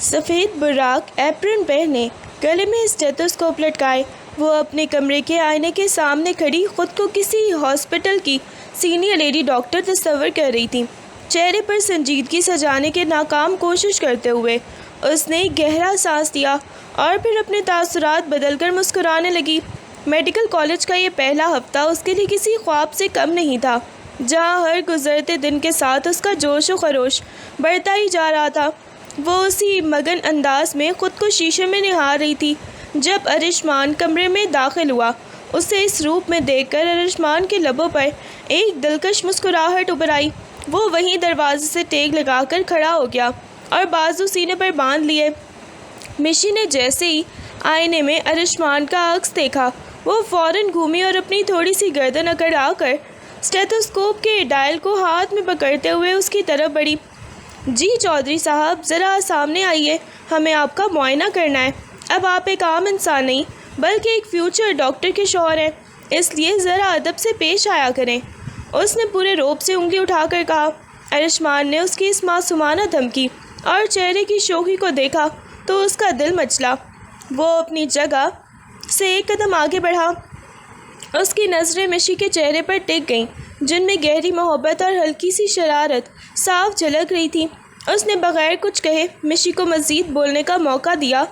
سفید براق ایپرن پہنے، گلے میں اسٹیتھوسکوپ لٹکائے، وہ اپنے کمرے کے آئینے کے سامنے کھڑی خود کو کسی ہاسپٹل کی سینئر لیڈی ڈاکٹر تصور کر رہی تھی۔ چہرے پر سنجیدگی سجانے کی ناکام کوشش کرتے ہوئے اس نے گہرا سانس لیا اور پھر اپنے تاثرات بدل کر مسکرانے لگی۔ میڈیکل کالج کا یہ پہلا ہفتہ اس کے لیے کسی خواب سے کم نہیں تھا، جہاں ہر گزرتے دن کے ساتھ اس کا جوش و خروش بڑھتا ہی جا رہا تھا۔ وہ اسی مگن انداز میں خود کو شیشے میں نہار رہی تھی جب ارشمان کمرے میں داخل ہوا۔ اسے اس روپ میں دیکھ کر ارشمان کے لبوں پر ایک دلکش مسکراہٹ ابھر آئی۔ وہ وہیں دروازے سے ٹیک لگا کر کھڑا ہو گیا اور بازو سینے پر باندھ لیے۔ مشی نے جیسے ہی آئینے میں ارشمان کا عکس دیکھا، وہ فوراً گھومی اور اپنی تھوڑی سی گردن اکڑا کر اسٹیتھوسکوپ کے ڈائل کو ہاتھ میں پکڑتے ہوئے اس کی طرف بڑھی۔ جی چودھری صاحب، ذرا سامنے آئیے، ہمیں آپ کا معائنہ کرنا ہے۔ اب آپ ایک عام انسان نہیں بلکہ ایک فیوچر ڈاکٹر کے شوہر ہیں، اس لیے ذرا ادب سے پیش آیا کریں، اس نے پورے روب سے انگلی اٹھا کر کہا۔ ارشمان نے اس کی اس معصومانہ دھمکی اور چہرے کی شوخی کو دیکھا تو اس کا دل مچلا۔ وہ اپنی جگہ سے ایک قدم آگے بڑھا۔ اس کی نظریں مشی کے چہرے پر ٹک گئیں، جن میں گہری محبت اور ہلکی سی شرارت صاف جھلک رہی تھی۔ اس نے بغیر کچھ کہے مشی کو مزید بولنے کا موقع دیا،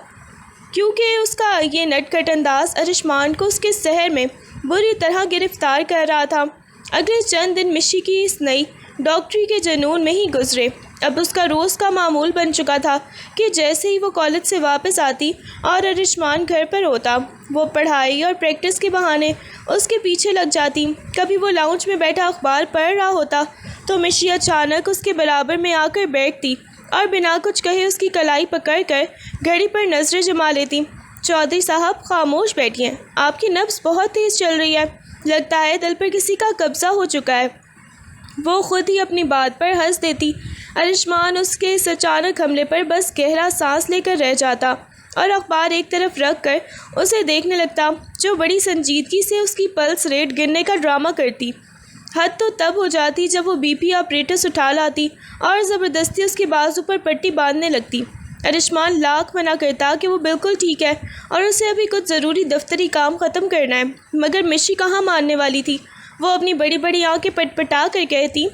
کیونکہ اس کا یہ نٹ کھٹ انداز ارشمان کو اس کے سحر میں بری طرح گرفتار کر رہا تھا۔ اگلے چند دن مشی کی اس نئی ڈاکٹری کے جنون میں ہی گزرے۔ اب اس کا روز کا معمول بن چکا تھا کہ جیسے ہی وہ کالج سے واپس آتی اور ارشمان گھر پر ہوتا، وہ پڑھائی اور پریکٹس کے بہانے اس کے پیچھے لگ جاتی۔ کبھی وہ لاؤنج میں بیٹھا اخبار پڑھ رہا ہوتا تو مشی اچانک اس کے برابر میں آ کر بیٹھتی اور بنا کچھ کہے اس کی کلائی پکڑ کر گھڑی پر نظریں جما لیتی۔ چودھری صاحب، خاموش بیٹھیے، آپ کی نبض بہت تیز چل رہی ہے، لگتا ہے دل پر کسی کا قبضہ ہو چکا ہے۔ وہ خود ہی اپنی بات پر ہنس دیتی۔ ارشمان اس کے اس اچانک حملے پر بس گہرا سانس لے کر رہ جاتا اور اخبار ایک طرف رکھ کر اسے دیکھنے لگتا، جو بڑی سنجیدگی سے اس کی پلس ریٹ گننے کا ڈرامہ کرتی۔ حد تو تب ہو جاتی جب وہ بی پی آپریٹس اٹھا لاتی اور زبردستی اس کے بازو پر پٹی باندھنے لگتی۔ ارشمان لاکھ منع کرتا کہ وہ بالکل ٹھیک ہے اور اسے ابھی کچھ ضروری دفتری کام ختم کرنا ہے، مگر مشی کہاں ماننے والی تھی۔ وہ اپنی بڑی بڑی آنکھیں پٹ پٹا کر کہتی،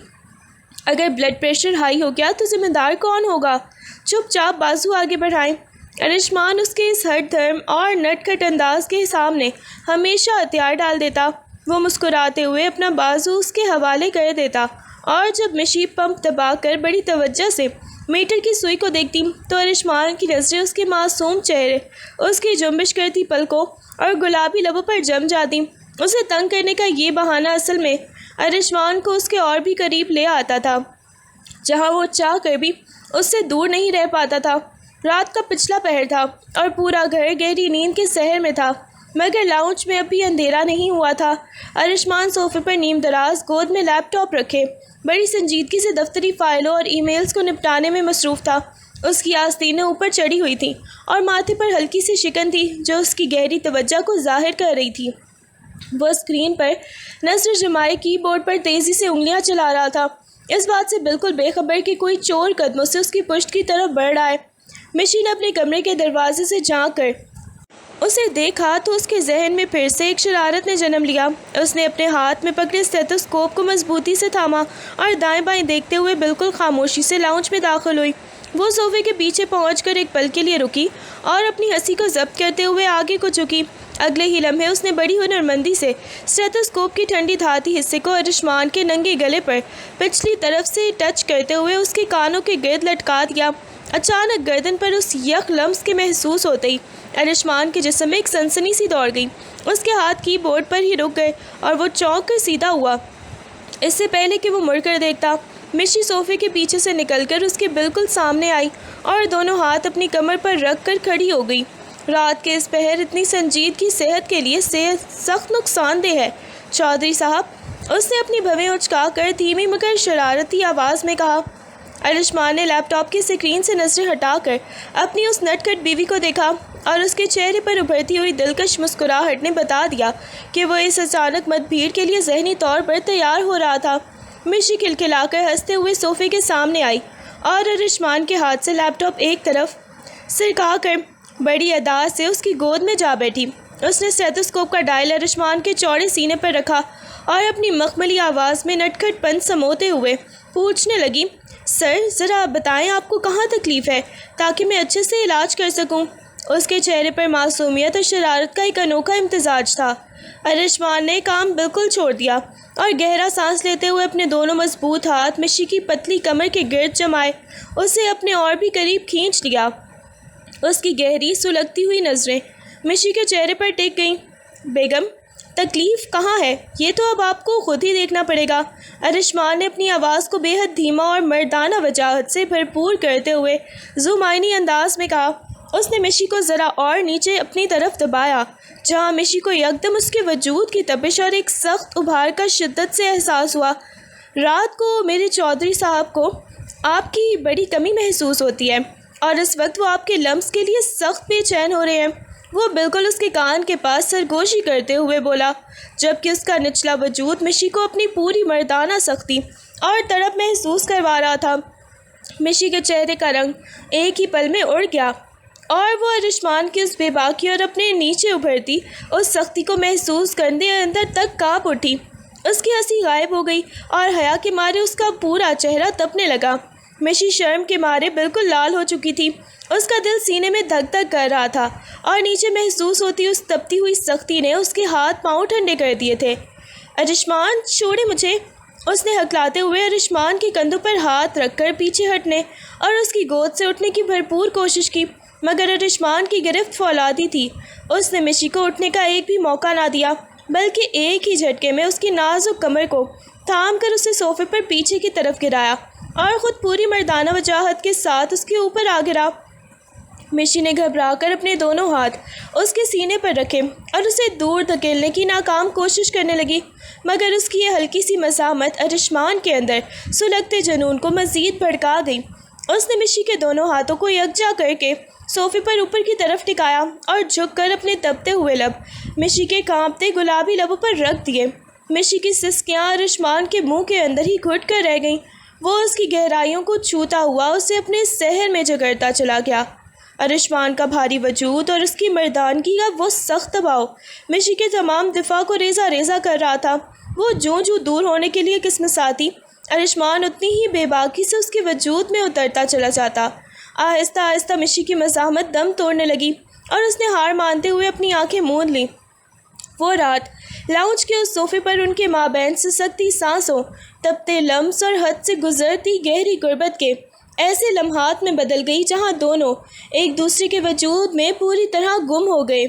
اگر بلڈ پریشر ہائی ہو گیا تو ذمہ دار کون ہوگا؟ چپ چاپ بازو آگے بڑھائیں۔ ارشمان اس کے اس ہٹ دھرم اور نٹ کھٹ انداز کے سامنے ہمیشہ ہتھیار ڈال دیتا۔ وہ مسکراتے ہوئے اپنا بازو اس کے حوالے کر دیتا اور جب مشی پمپ دبا کر بڑی توجہ سے میٹر کی سوئی کو دیکھتی تو ارشمان کی نظریں اس کے معصوم چہرے، اس کی جنبش کرتی پلکوں اور گلابی لبوں پر جم جاتی۔ اسے تنگ کرنے کا یہ بہانہ اصل میں ارشمان کو اس کے اور بھی قریب لے آتا تھا، جہاں وہ چاہ کر بھی اس سے دور نہیں رہ پاتا تھا۔ رات کا پچھلا پہر تھا اور پورا گھر گہری نیند کے سحر میں تھا، مگر لاؤنج میں اب بھی اندھیرا نہیں ہوا تھا۔ ارشمان صوفے پر نیم دراز گود میں لیپ ٹاپ رکھے بڑی سنجیدگی سے دفتری فائلوں اور ای میلز کو نپٹانے میں مصروف تھا۔ اس کی آستینیں اوپر چڑھی ہوئی تھیں اور ماتھے پر ہلکی سی شکن تھی جو اس کی گہری توجہ کو ظاہر کر رہی تھی۔ وہ اسکرین پر نظر جمائے کی بورڈ پر تیزی سے انگلیاں چلا رہا تھا، اس بات سے بالکل بے خبر کہ کوئی چور قدموں سے اس کی پشت کی طرف بڑھ رہا ہے۔ مشی نے اپنے کمرے کے دروازے سے جھانک کر اسے دیکھا تو اس کے ذہن میں پھر سے ایک شرارت نے جنم لیا۔ اس نے اپنے ہاتھ میں پکڑے اسٹیتھوسکوپ کو مضبوطی سے تھاما اور دائیں بائیں دیکھتے ہوئے بالکل خاموشی سے لاؤنج میں داخل ہوئی۔ وہ صوفے کے پیچھے پہنچ کر ایک پل کے لیے رکی اور اپنی ہنسی کو ضبط کرتے ہوئے آگے کو جھکی۔ اگلے ہی لمحے اس نے بڑی ہنرمندی سے اسٹیتھوسکوپ کی ٹھنڈی دھاتی حصے کو ارشمان کے ننگے گلے پر پچھلی طرف سے ٹچ کرتے ہوئے اس کے کانوں کے گرد لٹکا دیا۔ اچانک گردن پر اس یک لمس کے محسوس ہوتے ہی ارشمان کے جسم میں ایک سنسنی سی دوڑ گئی۔ اس کے ہاتھ کی بورڈ پر ہی رک گئے اور وہ چونک کر سیدھا ہوا۔ اس سے پہلے کہ وہ مڑ کر دیکھتا، مشی صوفے کے پیچھے سے نکل کر اس کے بالکل سامنے آئی اور دونوں ہاتھ اپنی کمر پر رکھ کر کھڑی ہو گئی۔ رات کے اس پہر اتنی سنجیدگی صحت کے لیے سخت نقصان دہ ہے چودھری صاحب، اس نے اپنی بھویں اچکا کر دھیمی مگر شرارتی آواز میں کہا۔ ارشمان نے لیپ ٹاپ کی اسکرین سے نظریں ہٹا کر اپنی اس نٹ کھٹ بیوی کو دیکھا اور اس کے چہرے پر ابھرتی ہوئی دلکش مسکراہٹ نے بتا دیا کہ وہ اس اچانک مد بھیڑ کے لیے ذہنی طور پر تیار ہو رہا تھا۔ مشی کھلکھلا کر ہنستے ہوئے صوفے کے سامنے آئی اور ارشمان کے ہاتھ سے لیپ ٹاپ ایک طرف سرکا کر بڑی ادا سے اس کی گود میں جا بیٹھی۔ اس نے اسٹیتھوسکوپ کا ڈائل ارشمان کے چوڑے سینے پر رکھا اور اپنی مخملی آواز میں نٹکھٹ پن سموتے ہوئے پوچھنے لگی، سر ذرا بتائیں آپ کو کہاں تکلیف ہے تاکہ میں اچھے سے علاج کر سکوں۔ اس کے چہرے پر معصومیت اور شرارت کا ایک انوکھا امتزاج تھا۔ ارشمان نے کام بالکل چھوڑ دیا اور گہرا سانس لیتے ہوئے اپنے دونوں مضبوط ہاتھ مشی کی پتلی کمر کے گرد جمائے اسے اپنے اور بھی قریب کھینچ لیا۔ اس کی گہری سلگتی ہوئی نظریں مشی کے چہرے پر ٹک گئیں۔ بیگم، تکلیف کہاں ہے یہ تو اب آپ کو خود ہی دیکھنا پڑے گا، ارشمان نے اپنی آواز کو بے حد دھیما اور مردانہ وجاہت سے بھرپور کرتے ہوئے زمائنی انداز میں کہا۔ اس نے مشی کو ذرا اور نیچے اپنی طرف دبایا، جہاں مشی کو یکدم اس کے وجود کی تپش اور ایک سخت ابھار کا شدت سے احساس ہوا۔ رات کو میرے چودھری صاحب کو آپ کی بڑی کمی محسوس ہوتی ہے اور اس وقت وہ آپ کے لمس کے لیے سخت بے چین ہو رہے ہیں، وہ بالکل اس کے کان کے پاس سرگوشی کرتے ہوئے بولا، جبکہ اس کا نچلا وجود مشی کو اپنی پوری مردانہ سختی اور تڑپ محسوس کروا رہا تھا۔ مشی کے چہرے کا رنگ ایک ہی پل میں اڑ گیا اور وہ ارشمان کی اس بے باکی اور اپنے نیچے ابھرتی اس سختی کو محسوس کرنے اندر تک کانپ اٹھی۔ اس کی ہنسی غائب ہو گئی اور حیا کے مارے اس کا پورا چہرہ تپنے لگا۔ مشی شرم کے مارے بالکل لال ہو چکی تھی، اس کا دل سینے میں دھک دھک کر رہا تھا اور نیچے محسوس ہوتی اس تپتی ہوئی سختی نے اس کے ہاتھ پاؤں ٹھنڈے کر دیے تھے۔ ارشمان چھوڑے مجھے، اس نے ہکلاتے ہوئے ارشمان کے کندھوں پر ہاتھ رکھ کر پیچھے ہٹنے اور اس کی گود سے اٹھنے کی بھرپور کوشش کی، مگر ارشمان کی گرفت فولادی تھی۔ اس نے مشی کو اٹھنے کا ایک بھی موقع نہ دیا، بلکہ ایک ہی جھٹکے میں اس کی نازک کمر کو تھام کر اسے صوفے پر پیچھے کی طرف گرایا اور خود پوری مردانہ وجاہت کے ساتھ اس کے اوپر آ گرا۔ مشی نے گھبرا کر اپنے دونوں ہاتھ اس کے سینے پر رکھے اور اسے دور دھکیلنے کی ناکام کوشش کرنے لگی، مگر اس کی یہ ہلکی سی مزاحمت ارشمان کے اندر سلگتے جنون کو مزید بھڑکا گئی۔ اس نے مشی کے دونوں ہاتھوں کو یکجا کر کے صوفے پر اوپر کی طرف ٹکایا اور جھک کر اپنے تپتے ہوئے لب مشی کے کانپتے گلابی لبوں پر رکھ دیے۔ مشی کی سسکیاں ارشمان کے منہ کے اندر ہی گھٹ کر رہ گئیں۔ وہ اس کی گہرائیوں کو چھوتا ہوا اسے اپنے صحن میں جگڑتا چلا گیا۔ ارشمان کا بھاری وجود اور اس کی مردانگی کا وہ سخت دباؤ مشی کے تمام دفاع کو ریزہ ریزہ کر رہا تھا۔ وہ جوں دور ہونے کے لیے قسمساتی، ارشمان اتنی ہی بے باکی سے اس کے وجود میں اترتا چلا جاتا۔ آہستہ آہستہ مشی کی مزاحمت دم توڑنے لگی اور اس نے ہار مانتے ہوئے اپنی آنکھیں موند لیں۔ وہ رات لاؤنج کے اس صوفے پر ان کے مابین سسکتی سانسوں، تپتے لمس اور حد سے گزرتی گہری غربت کے ایسے لمحات میں بدل گئی جہاں دونوں ایک دوسرے کے وجود میں پوری طرح گم ہو گئے۔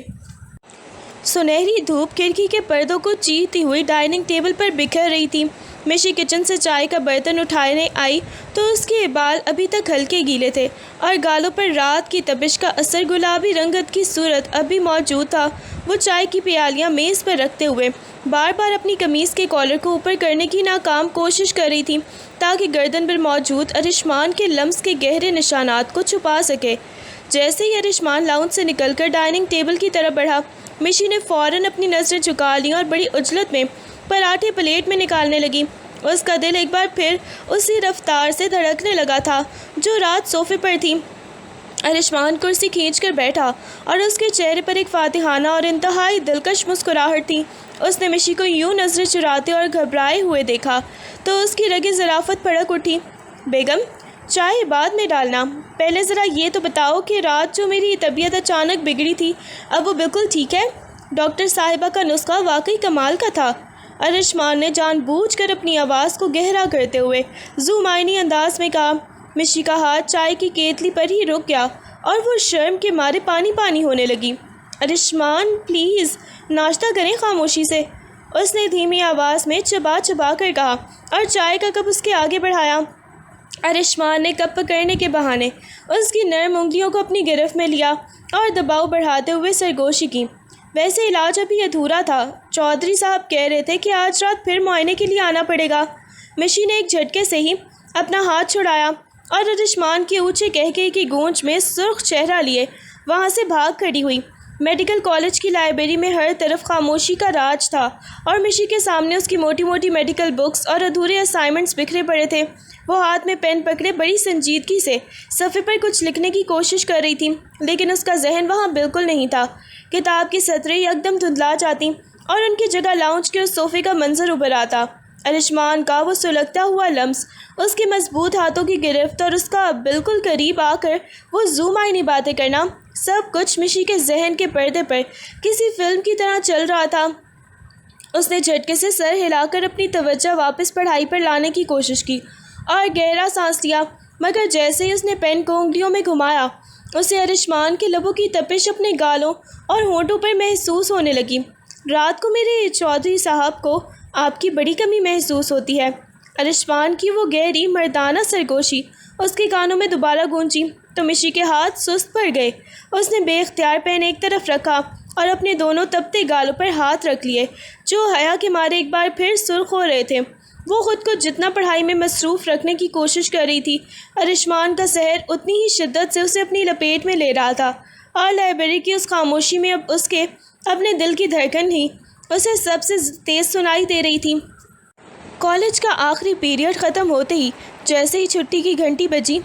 سنہری دھوپ کھڑکی کے پردوں کو چیرتی ہوئی ڈائننگ ٹیبل پر بکھر رہی تھی۔ مشی کچن سے چائے کا برتن اٹھانے آئی تو اس کے بال ابھی تک ہلکے گیلے تھے اور گالوں پر رات کی تپش کا اثر گلابی رنگت کی صورت اب بھی موجود تھا۔ وہ چائے کی پیالیاں میز پر رکھتے ہوئے بار بار اپنی قمیض کے کالر کو اوپر کرنے کی ناکام کوشش کر رہی تھی تاکہ گردن پر موجود ارشمان کے لمس کے گہرے نشانات کو چھپا سکے۔ جیسے ہی ارشمان لاؤنج سے نکل کر ڈائننگ ٹیبل کی طرف بڑھا، مشی نے فوراً اپنی نظریں جھکا لیں اور بڑی عجلت میں پراٹھے پلیٹ میں نکالنے لگی۔ اس کا دل ایک بار پھر اسی رفتار سے دھڑکنے لگا تھا جو رات صوفے پر تھی۔ ارشمان کرسی کھینچ کر بیٹھا اور اس کے چہرے پر ایک فاتحانہ اور انتہائی دلکش مسکراہٹ تھی۔ اس نے مشی کو یوں نظریں چراتے اور گھبرائے ہوئے دیکھا تو اس کی رگیں ظرافت بھڑک اٹھی۔ بیگم، چائے بعد میں ڈالنا، پہلے ذرا یہ تو بتاؤ کہ رات جو میری طبیعت اچانک بگڑی تھی اب وہ بالکل ٹھیک ہے؟ ڈاکٹر صاحبہ کا نسخہ واقعی کمال کا تھا۔ ارشمان نے جان بوجھ کر اپنی آواز کو گہرا کرتے ہوئے زمائنی انداز میں کہا۔ مشی کا ہاتھ چائے کی کیتلی پر ہی رک گیا اور وہ شرم کے مارے پانی پانی ہونے لگی۔ ارشمان پلیز ناشتہ کریں خاموشی سے، اس نے دھیمی آواز میں چبا چبا کر کہا اور چائے کا کپ اس کے آگے بڑھایا۔ ارشمان نے کپ پکڑنے کے بہانے اس کی نرم انگلیوں کو اپنی گرفت میں لیا اور دباؤ بڑھاتے ہوئے سرگوشی کی۔ ویسے علاج ابھی ادھورا تھا، چودھری صاحب کہہ رہے تھے کہ آج رات پھر معائنے کے لیے آنا پڑے گا۔ مشی نے ایک جھٹکے سے ہی اپنا ہاتھ چھڑایا اور ارشمان کے اونچے کہکہے کی گونج میں سرخ چہرہ لیے وہاں سے بھاگ کھڑی ہوئی۔ میڈیکل کالج کی لائبریری میں ہر طرف خاموشی کا راج تھا اور مشی کے سامنے اس کی موٹی موٹی میڈیکل بکس اور ادھورے اسائنمنٹس بکھرے پڑے تھے۔ وہ ہاتھ میں پین پکڑے بڑی سنجیدگی سے صفحے پر کچھ لکھنے کی کوشش کر رہی تھی، لیکن اس کا ذہن وہاں بالکل نہیں تھا۔ کتاب کی سطریں یکدم دھندلا جاتی اور ان کی جگہ لاؤنج کے اس صوفے کا منظر ابھر آتا۔ ارشمان کا وہ سلگتا ہوا لمس، اس کے مضبوط ہاتھوں کی گرفت اور اس کا بالکل قریب آ کر وہ زومائنی باتیں کرنا، سب کچھ مشی کے ذہن کے پردے پر کسی فلم کی طرح چل رہا تھا۔ اس نے جھٹکے سے سر ہلا کر اپنی توجہ واپس پڑھائی پر لانے کی کوشش کی اور گہرا سانس لیا، مگر جیسے ہی اس نے پین کو انگلیوں میں گھمایا، اسے ارشمان کے لبوں کی تپش اپنے گالوں اور ہونٹوں پر محسوس ہونے لگی۔ رات کو میرے چودھری صاحب کو آپ کی بڑی کمی محسوس ہوتی ہے۔ ارشمان کی وہ گہری مردانہ سرگوشی اس کے کانوں میں دوبارہ گونجی تو مشی کے ہاتھ سست پڑ گئے۔ اس نے بے اختیار پین ایک طرف رکھا اور اپنے دونوں تپتے گالوں پر ہاتھ رکھ لیے، جو حیا کے مارے ایک بار پھر سرخ ہو رہے تھے۔ وہ خود کو جتنا پڑھائی میں مصروف رکھنے کی کوشش کر رہی تھی، ارشمان کا سحر اتنی ہی شدت سے اسے اپنی لپیٹ میں لے رہا تھا، اور لائبریری کی اس خاموشی میں اب اس کے اپنے دل کی دھڑکن ہی اسے سب سے تیز سنائی دے رہی تھی۔ کالج کا آخری پیریڈ ختم ہوتے ہی جیسے ہی چھٹی کی گھنٹی بجی،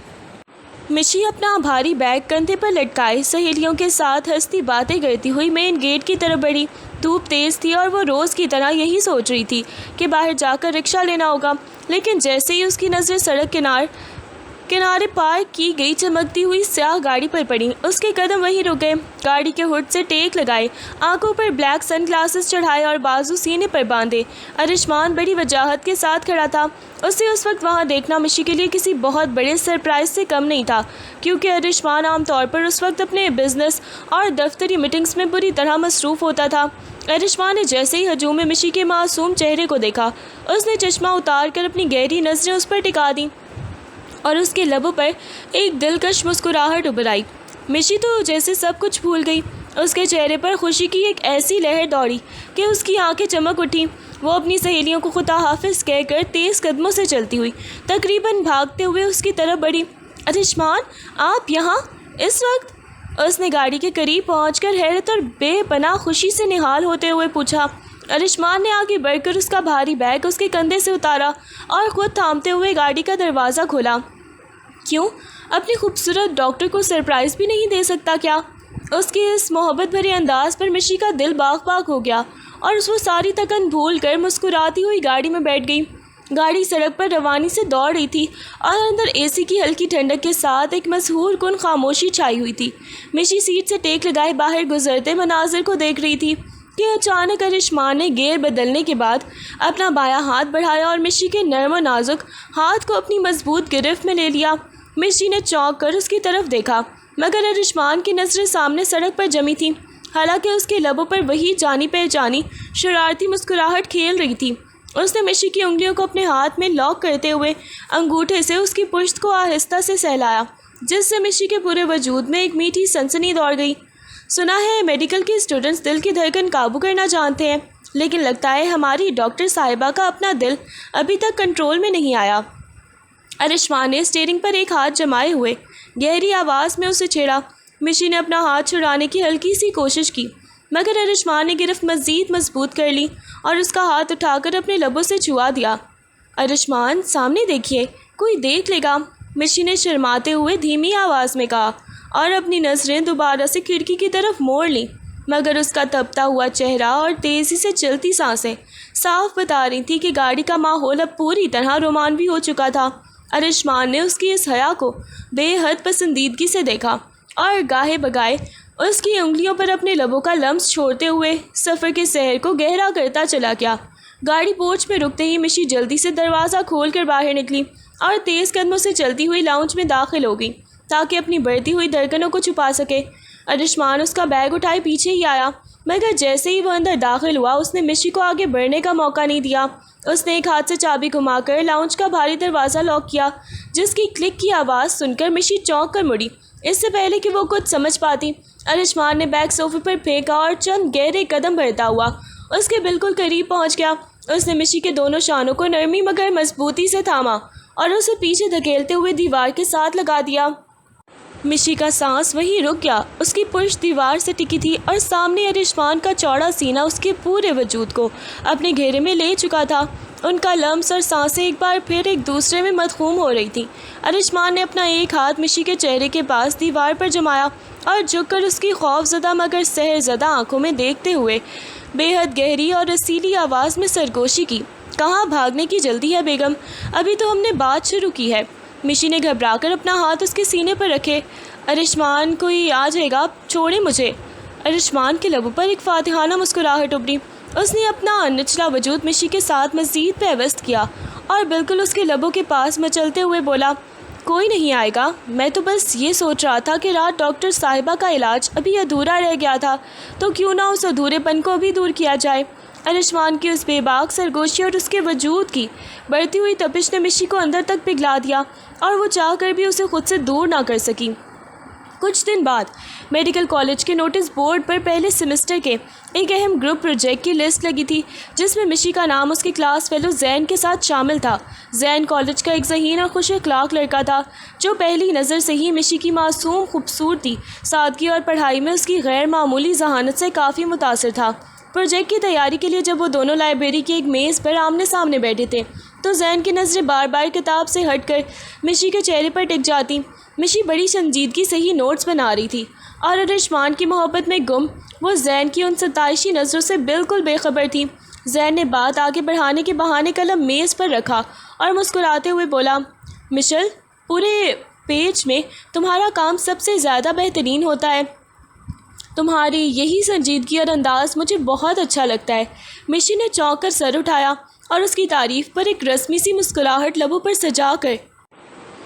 مشی اپنا بھاری بیگ کندھے پر لٹکائے سہیلیوں کے ساتھ ہنستی باتیں کرتی ہوئی مین گیٹ کی طرف بڑھی۔ دھوپ تیز تھی اور وہ روز کی طرح یہی سوچ رہی تھی کہ باہر جا کر رکشہ لینا ہوگا، لیکن جیسے ہی اس کی نظریں سڑک کنارے پارک کی گئی چمکتی ہوئی سیاہ گاڑی پر پڑی، اس کے قدم وہیں رک گئے۔ گاڑی کے ہڈ سے ٹیک لگائے، آنکھوں پر بلیک سن گلاسز چڑھائے اور بازو سینے پر باندھے، ارشمان بڑی وجاہت کے ساتھ کھڑا تھا۔ اسے اس وقت وہاں دیکھنا مشی کے لیے کسی بہت بڑے سرپرائز سے کم نہیں تھا، کیونکہ ارشمان عام طور پر اس وقت اپنے بزنس اور دفتری میٹنگز میں بری طرح مصروف ہوتا تھا۔ ارشمان نے جیسے ہی ہجوم میں مشی کے معصوم چہرے کو دیکھا، اس نے چشمہ اتار کر اپنی گہری نظریں اس پر ٹکا دیں اور اس کے لبوں پر ایک دلکش مسکراہٹ ابھر آئی۔ مشی تو جیسے سب کچھ بھول گئی، اس کے چہرے پر خوشی کی ایک ایسی لہر دوڑی کہ اس کی آنکھیں چمک اٹھیں۔ وہ اپنی سہیلیوں کو خدا حافظ کہہ کر تیز قدموں سے چلتی ہوئی تقریباً بھاگتے ہوئے اس کی طرف بڑھی۔ ارشمان، آپ یہاں اس وقت؟ اس نے گاڑی کے قریب پہنچ کر حیرت اور بے پناہ خوشی سے نہال ہوتے ہوئے پوچھا۔ ارشمان نے آگے بڑھ کر اس کا بھاری بیگ اس کے کندھے سے اتارا اور خود تھامتے ہوئے گاڑی کا دروازہ کھولا۔ کیوں اپنی خوبصورت ڈاکٹر کو سرپرائز بھی نہیں دے سکتا کیا؟ اس کے اس محبت بھرے انداز پر مشی کا دل باغ باغ ہو گیا اور وہ ساری تکن بھول کر مسکراتی ہوئی گاڑی میں بیٹھ گئی۔ گاڑی سڑک پر روانی سے دوڑ رہی تھی اور اندر اے سی کی ہلکی ٹھنڈک کے ساتھ ایک مسحور کن خاموشی چھائی ہوئی تھی۔ مشی سیٹ سے ٹیک لگائے باہر گزرتے مناظر کو دیکھ رہی تھی کہ اچانک ارشمان نے گیئر بدلنے کے بعد اپنا بایاں ہاتھ بڑھایا اور مشی کے نرم و نازک ہاتھ کو اپنی مضبوط گرفت میں لے لیا۔ مشی نے چونک کر اس کی طرف دیکھا، مگر ارشمان کی نظریں سامنے سڑک پر جمی تھیں، حالانکہ اس کے لبوں پر وہی جانی پہچانی شرارتی مسکراہٹ کھیل رہی تھی۔ اس نے مشی کی انگلیوں کو اپنے ہاتھ میں لاک کرتے ہوئے انگوٹھے سے اس کی پشت کو آہستہ سے سہلایا، جس سے مشی کے پورے وجود میں ایک میٹھی سنسنی دوڑ گئی۔ سنا ہے میڈیکل کے اسٹوڈنٹس دل کی دھڑکن قابو کرنا جانتے ہیں، لیکن لگتا ہے ہماری ڈاکٹر صاحبہ کا اپنا دل ابھی تک کنٹرول میں نہیں آیا۔ ارشمان نے اسٹیئرنگ پر ایک ہاتھ جمائے ہوئے گہری آواز میں اسے چھیڑا۔ مشی نے اپنا ہاتھ چھڑانے کی ہلکی سی کوشش کی، مگر ارشمان نے گرفت مزید مضبوط کر لی اور اس کا ہاتھ اٹھا کر اپنے لبوں سے چھوا دیا۔ ارشمان، سامنے دیکھیے، کوئی دیکھ لے گا، مشی نے شرماتے ہوئے دھیمی آواز میں کہا اور اپنی نظریں دوبارہ سے کھڑکی کی طرف موڑ لیں، مگر اس کا تپتا ہوا چہرہ اور تیزی سے چلتی سانسیں صاف بتا رہی تھی کہ گاڑی کا ماحول اب پوری طرح رومانوی ہو چکا تھا۔ ارشمان نے اس کی اس حیا کو بے حد پسندیدگی سے دیکھا اور گاہے بگائے اس کی انگلیوں پر اپنے لبوں کا لمس چھوڑتے ہوئے سفر کے سحر کو گہرا کرتا چلا گیا۔ گاڑی پورچ پہ رکتے ہی مشی جلدی سے دروازہ کھول کر باہر نکلی اور تیز قدموں سے چلتی ہوئی لاؤنج میں داخل ہو گئی تاکہ اپنی بڑھتی ہوئی دھڑکنوں کو چھپا سکے۔ ارشمان اس کا بیگ اٹھائے پیچھے ہی آیا، مگر جیسے ہی وہ اندر داخل ہوا اس نے مشی کو آگے بڑھنے کا موقع نہیں دیا۔ اس نے ایک ہاتھ سے چابی گھما کر لاؤنج کا بھاری دروازہ لاک کیا، جس کی کلک کی آواز سن کر مشی چونک کر مڑی۔ اس سے پہلے کہ وہ کچھ سمجھ پاتی، ارشمان نے بیگ صوفے پر پھینکا اور چند گہرے قدم بڑھتا ہوا اس کے بالکل قریب پہنچ گیا۔ اس نے مشی کے دونوں شانوں کو نرمی مگر مضبوطی سے تھاما اور اسے پیچھے دھکیلتے ہوئے دیوار کے ساتھ لگا دیا۔ مشی کا سانس وہیں رک گیا. اس کی پشت دیوار سے ٹکی تھی اور سامنے ارشمان کا چوڑا سینہ اس کے پورے وجود کو اپنے گھیرے میں لے چکا تھا. ان کا لمس اور سانسیں ایک بار پھر ایک دوسرے میں مدغوم ہو رہی تھیں. ارشمان نے اپنا ایک ہاتھ مشی کے چہرے کے پاس دیوار پر جمایا اور جھک کر اس کی خوف زدہ مگر سحر زدہ آنکھوں میں دیکھتے ہوئے بے حد گہری اور رسیلی آواز میں سرگوشی کی. کہاں بھاگنے کی جلدی ہے بیگم؟ ابھی تو ہم نے بات شروع کی ہے. مشی نے گھبرا کر اپنا ہاتھ اس کے سینے پر رکھے. ارشمان کوئی آ جائے گا، چھوڑے مجھے. ارشمان کے لبوں پر ایک فاتحانہ مسکراہٹ ابھری. اس نے اپنا نچلا وجود مشی کے ساتھ مزید پیوست کیا اور بالکل اس کے لبوں کے پاس مچلتے ہوئے بولا، کوئی نہیں آئے گا. میں تو بس یہ سوچ رہا تھا کہ رات ڈاکٹر صاحبہ کا علاج ابھی ادھورا رہ گیا تھا، تو کیوں نہ اس ادھورے پن کو بھی دور کیا جائے. ارشمان کی اس بے باک سرگوشی اور اس کے وجود کی بڑھتی ہوئی تپش نے مشی کو اندر تک پگھلا دیا اور وہ چاہ کر بھی اسے خود سے دور نہ کر سکی. کچھ دن بعد میڈیکل کالج کے نوٹس بورڈ پر پہلے سیمسٹر کے ایک اہم گروپ پروجیکٹ کی لسٹ لگی تھی، جس میں مشی کا نام اس کے کلاس فیلو زین کے ساتھ شامل تھا. زین کالج کا ایک ذہین اور خوش اخلاق لڑکا تھا جو پہلی نظر سے ہی مشی کی معصوم خوبصورتی، سادگی اور پڑھائی میں اس کی غیر معمولی ذہانت سے کافی متاثر تھا. پروجیکٹ کی تیاری کے لیے جب وہ دونوں لائبریری کی ایک میز پر آمنے سامنے بیٹھے تھے تو زین کی نظریں بار بار کتاب سے ہٹ کر مشی کے چہرے پر ٹک جاتی. مشی بڑی سنجیدگی سے ہی نوٹس بنا رہی تھی اور ارشمان کی محبت میں گم وہ زین کی ان ستائشی نظروں سے بالکل بے خبر تھی. زین نے بات آگے بڑھانے کے بہانے قلم میز پر رکھا اور مسکراتے ہوئے بولا، مشل، پورے پیج میں تمہارا کام سب سے زیادہ بہترین ہوتا ہے. تمہاری یہی سنجیدگی اور انداز مجھے بہت اچھا لگتا ہے. مشی نے چونک کر سر اٹھایا اور اس کی تعریف پر ایک رسمی سی مسکراہٹ لبوں پر سجا کر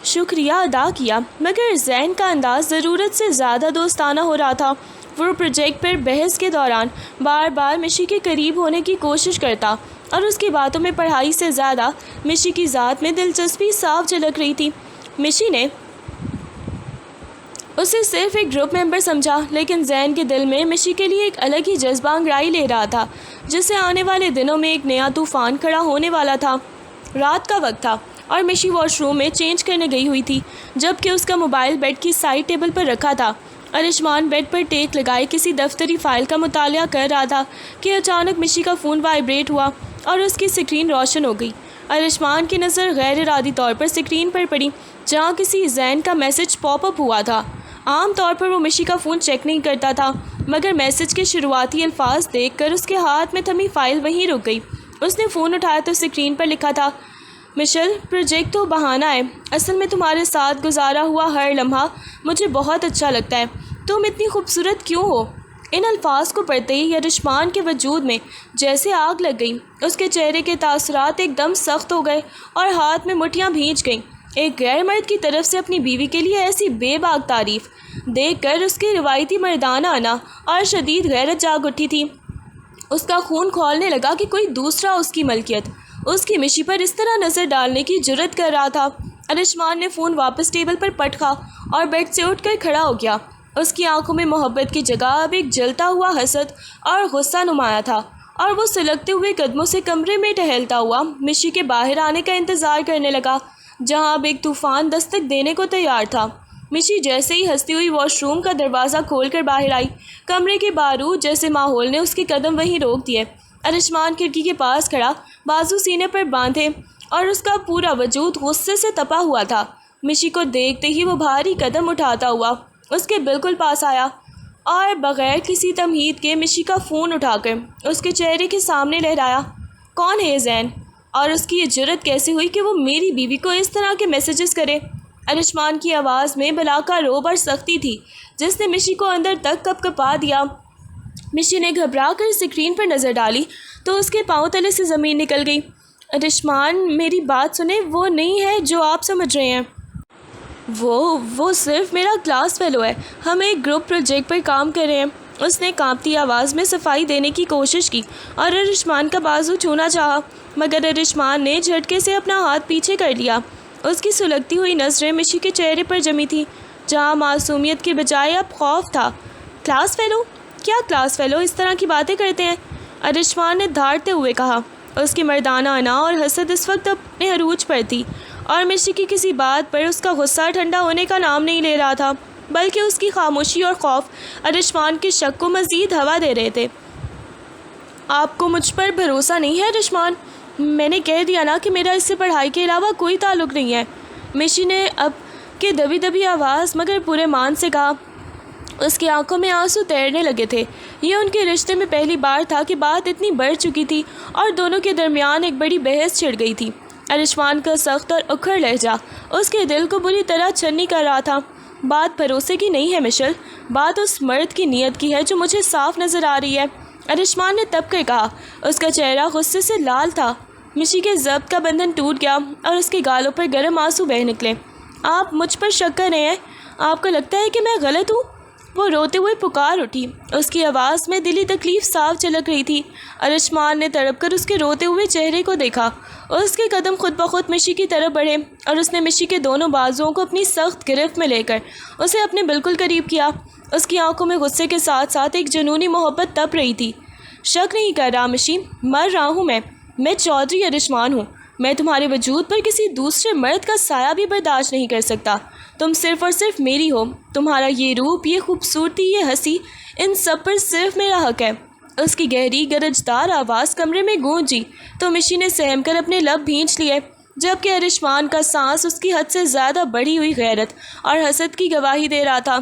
شکریہ ادا کیا، مگر زین کا انداز ضرورت سے زیادہ دوستانہ ہو رہا تھا. وہ پروجیکٹ پر بحث کے دوران بار بار مشی کے قریب ہونے کی کوشش کرتا اور اس کی باتوں میں پڑھائی سے زیادہ مشی کی ذات میں دلچسپی صاف جھلک رہی تھی. مشی نے اسے صرف ایک گروپ ممبر سمجھا، لیکن زین کے دل میں مشی کے لیے ایک الگ ہی جذبہ انگڑائی لے رہا تھا، جس سے آنے والے دنوں میں ایک نیا طوفان کھڑا ہونے والا تھا. رات کا وقت تھا اور مشی واش روم میں چینج کرنے گئی ہوئی تھی، جبکہ اس کا موبائل بیڈ کی سائڈ ٹیبل پر رکھا تھا. ارشمان بیڈ پر ٹیک لگائے کسی دفتری فائل کا مطالعہ کر رہا تھا کہ اچانک مشی کا فون وائبریٹ ہوا اور اس کی اسکرین روشن ہو گئی. ارشمان کی نظر غیر ارادی طور پر اسکرین پر پڑی جہاں کسی زین کا میسج پاپ اپ ہوا تھا. عام طور پر وہ مشی کا فون چیک نہیں کرتا تھا، مگر میسج کے شروعاتی الفاظ دیکھ کر اس کے ہاتھ میں تھمی فائل وہیں رک گئی. اس نے فون اٹھایا تو اسکرین پر لکھا تھا، مشل، پروجیکٹ تو بہانہ ہے، اصل میں تمہارے ساتھ گزارا ہوا ہر لمحہ مجھے بہت اچھا لگتا ہے. تم اتنی خوبصورت کیوں ہو؟ ان الفاظ کو پڑھتے ہی ارشمان کے وجود میں جیسے آگ لگ گئی. اس کے چہرے کے تاثرات ایک دم سخت ہو گئے اور ہاتھ میں مٹھیاں بھیج گئیں. ایک غیر مرد کی طرف سے اپنی بیوی کے لیے ایسی بے باک تعریف دیکھ کر اس کی روایتی مردانہ انا اور شدید غیرت جاگ اٹھی تھی. اس کا خون کھولنے لگا کہ کوئی دوسرا اس کی ملکیت اس کی مشی پر اس طرح نظر ڈالنے کی جرت کر رہا تھا. ارشمان نے فون واپس ٹیبل پر پٹکا اور بیڈ سے اٹھ کر کھڑا ہو گیا. اس کی آنکھوں میں محبت کی جگہ اب ایک جلتا ہوا حسد اور غصہ نمایاں تھا، اور وہ سلگتے ہوئے قدموں سے کمرے میں ٹہلتا ہوا مشی کے باہر آنے کا انتظار کرنے لگا، جہاں اب ایک طوفان دستک دینے کو تیار تھا. مشی جیسے ہی ہنستی ہوئی واش روم کا دروازہ کھول کر باہر آئی، کمرے کے بارود جیسے ماحول نے اس کے قدم وہیں روک دیے. ارشمان کھڑکی کے پاس کھڑا، بازو سینے پر باندھے، اور اس کا پورا وجود غصے سے تپا ہوا تھا. مشی کو دیکھتے ہی وہ بھاری قدم اٹھاتا ہوا اس کے بالکل پاس آیا اور بغیر کسی تمہید کے مشی کا فون اٹھا کر اس کے چہرے کے سامنے لہرایا. کون ہے یہ زین؟ اور اس کی یہ جرت کیسے ہوئی کہ وہ میری بیوی کو اس طرح کے میسیجز کرے؟ ارشمان کی آواز میں بلا کا روب اور سختی تھی جس نے مشی کو اندر تک کپ کپا دیا. مشی نے گھبرا کر اسکرین پر نظر ڈالی تو اس کے پاؤں تلے سے زمین نکل گئی. ارشمان، میری بات سنیں، وہ نہیں ہے جو آپ سمجھ رہے ہیں. وہ صرف میرا کلاس فیلو ہے، ہم ایک گروپ پروجیکٹ پر کام کر رہے ہیں. اس نے کانپتی آواز میں صفائی دینے کی کوشش کی اور ارشمان کا بازو چھونا چاہا، مگر ارشمان نے جھٹکے سے اپنا ہاتھ پیچھے کر لیا. اس کی سلگتی ہوئی نظریں مشی کے چہرے پر جمی تھیں، جہاں معصومیت کے بجائے اب خوف تھا. Class fellow? کیا کلاس فیلو اس طرح کی باتیں کرتے ہیں؟ ارشمان نے دھاڑتے ہوئے کہا. اس کی مردانہ انا اور حسد اس وقت اپنے عروج پر تھی، اور مشی کی کسی بات پر اس کا غصہ ٹھنڈا ہونے کا نام نہیں لے رہا تھا. بلکہ اس کی خاموشی اور خوف ارشمان کے شک کو مزید ہوا دے رہے تھے۔ آپ کو مجھ پر بھروسہ نہیں ہے ارشمان؟ میں نے کہہ دیا نا کہ میرا اس سے پڑھائی کے علاوہ کوئی تعلق نہیں ہے، مشی نے اب کے دبی دبی آواز مگر پورے مان سے کہا۔ اس کی آنکھوں میں آنسو تیرنے لگے تھے۔ یہ ان کے رشتے میں پہلی بار تھا کہ بات اتنی بڑھ چکی تھی اور دونوں کے درمیان ایک بڑی بحث چھڑ گئی تھی۔ ارشمان کا سخت اور اکھڑ لہجہ اس کے دل کو بری طرح چھنی کر رہا تھا۔ بات بھروسے کی نہیں ہے مشل، بات اس مرد کی نیت کی ہے جو مجھے صاف نظر آ رہی ہے، ارشمان نے تب کر کہا۔ اس کا چہرہ غصے سے لال تھا۔ مشی کے ضبط کا بندھن ٹوٹ گیا اور اس کے گالوں پر گرم آنسو بہہ نکلے۔ آپ مجھ پر شک کر رہے ہیں؟ آپ کو لگتا ہے کہ میں غلط ہوں؟ وہ روتے ہوئے پکار اٹھی۔ اس کی آواز میں دلی تکلیف صاف جھلک رہی تھی۔ ارشمان نے تڑپ کر اس کے روتے ہوئے چہرے کو دیکھا۔ اس کے قدم خود بخود مشی کی طرف بڑھے اور اس نے مشی کے دونوں بازوؤں کو اپنی سخت گرفت میں لے کر اسے اپنے بالکل قریب کیا۔ اس کی آنکھوں میں غصے کے ساتھ ساتھ ایک جنونی محبت تپ رہی تھی۔ شک نہیں کر رہا مشی، مر رہا ہوں میں چودھری ارشمان ہوں۔ میں تمہارے وجود پر کسی دوسرے مرد کا سایہ بھی برداشت نہیں کر سکتا۔ تم صرف اور صرف میری ہو۔ تمہارا یہ روپ، یہ خوبصورتی، یہ ہنسی، ان سب پر صرف میرا حق ہے۔ اس کی گہری گرجدار آواز کمرے میں گونجی تو مشی نے سہم کر اپنے لب بھینچ لیے، جبکہ ارشمان کا سانس اس کی حد سے زیادہ بڑھی ہوئی غیرت اور حسد کی گواہی دے رہا تھا۔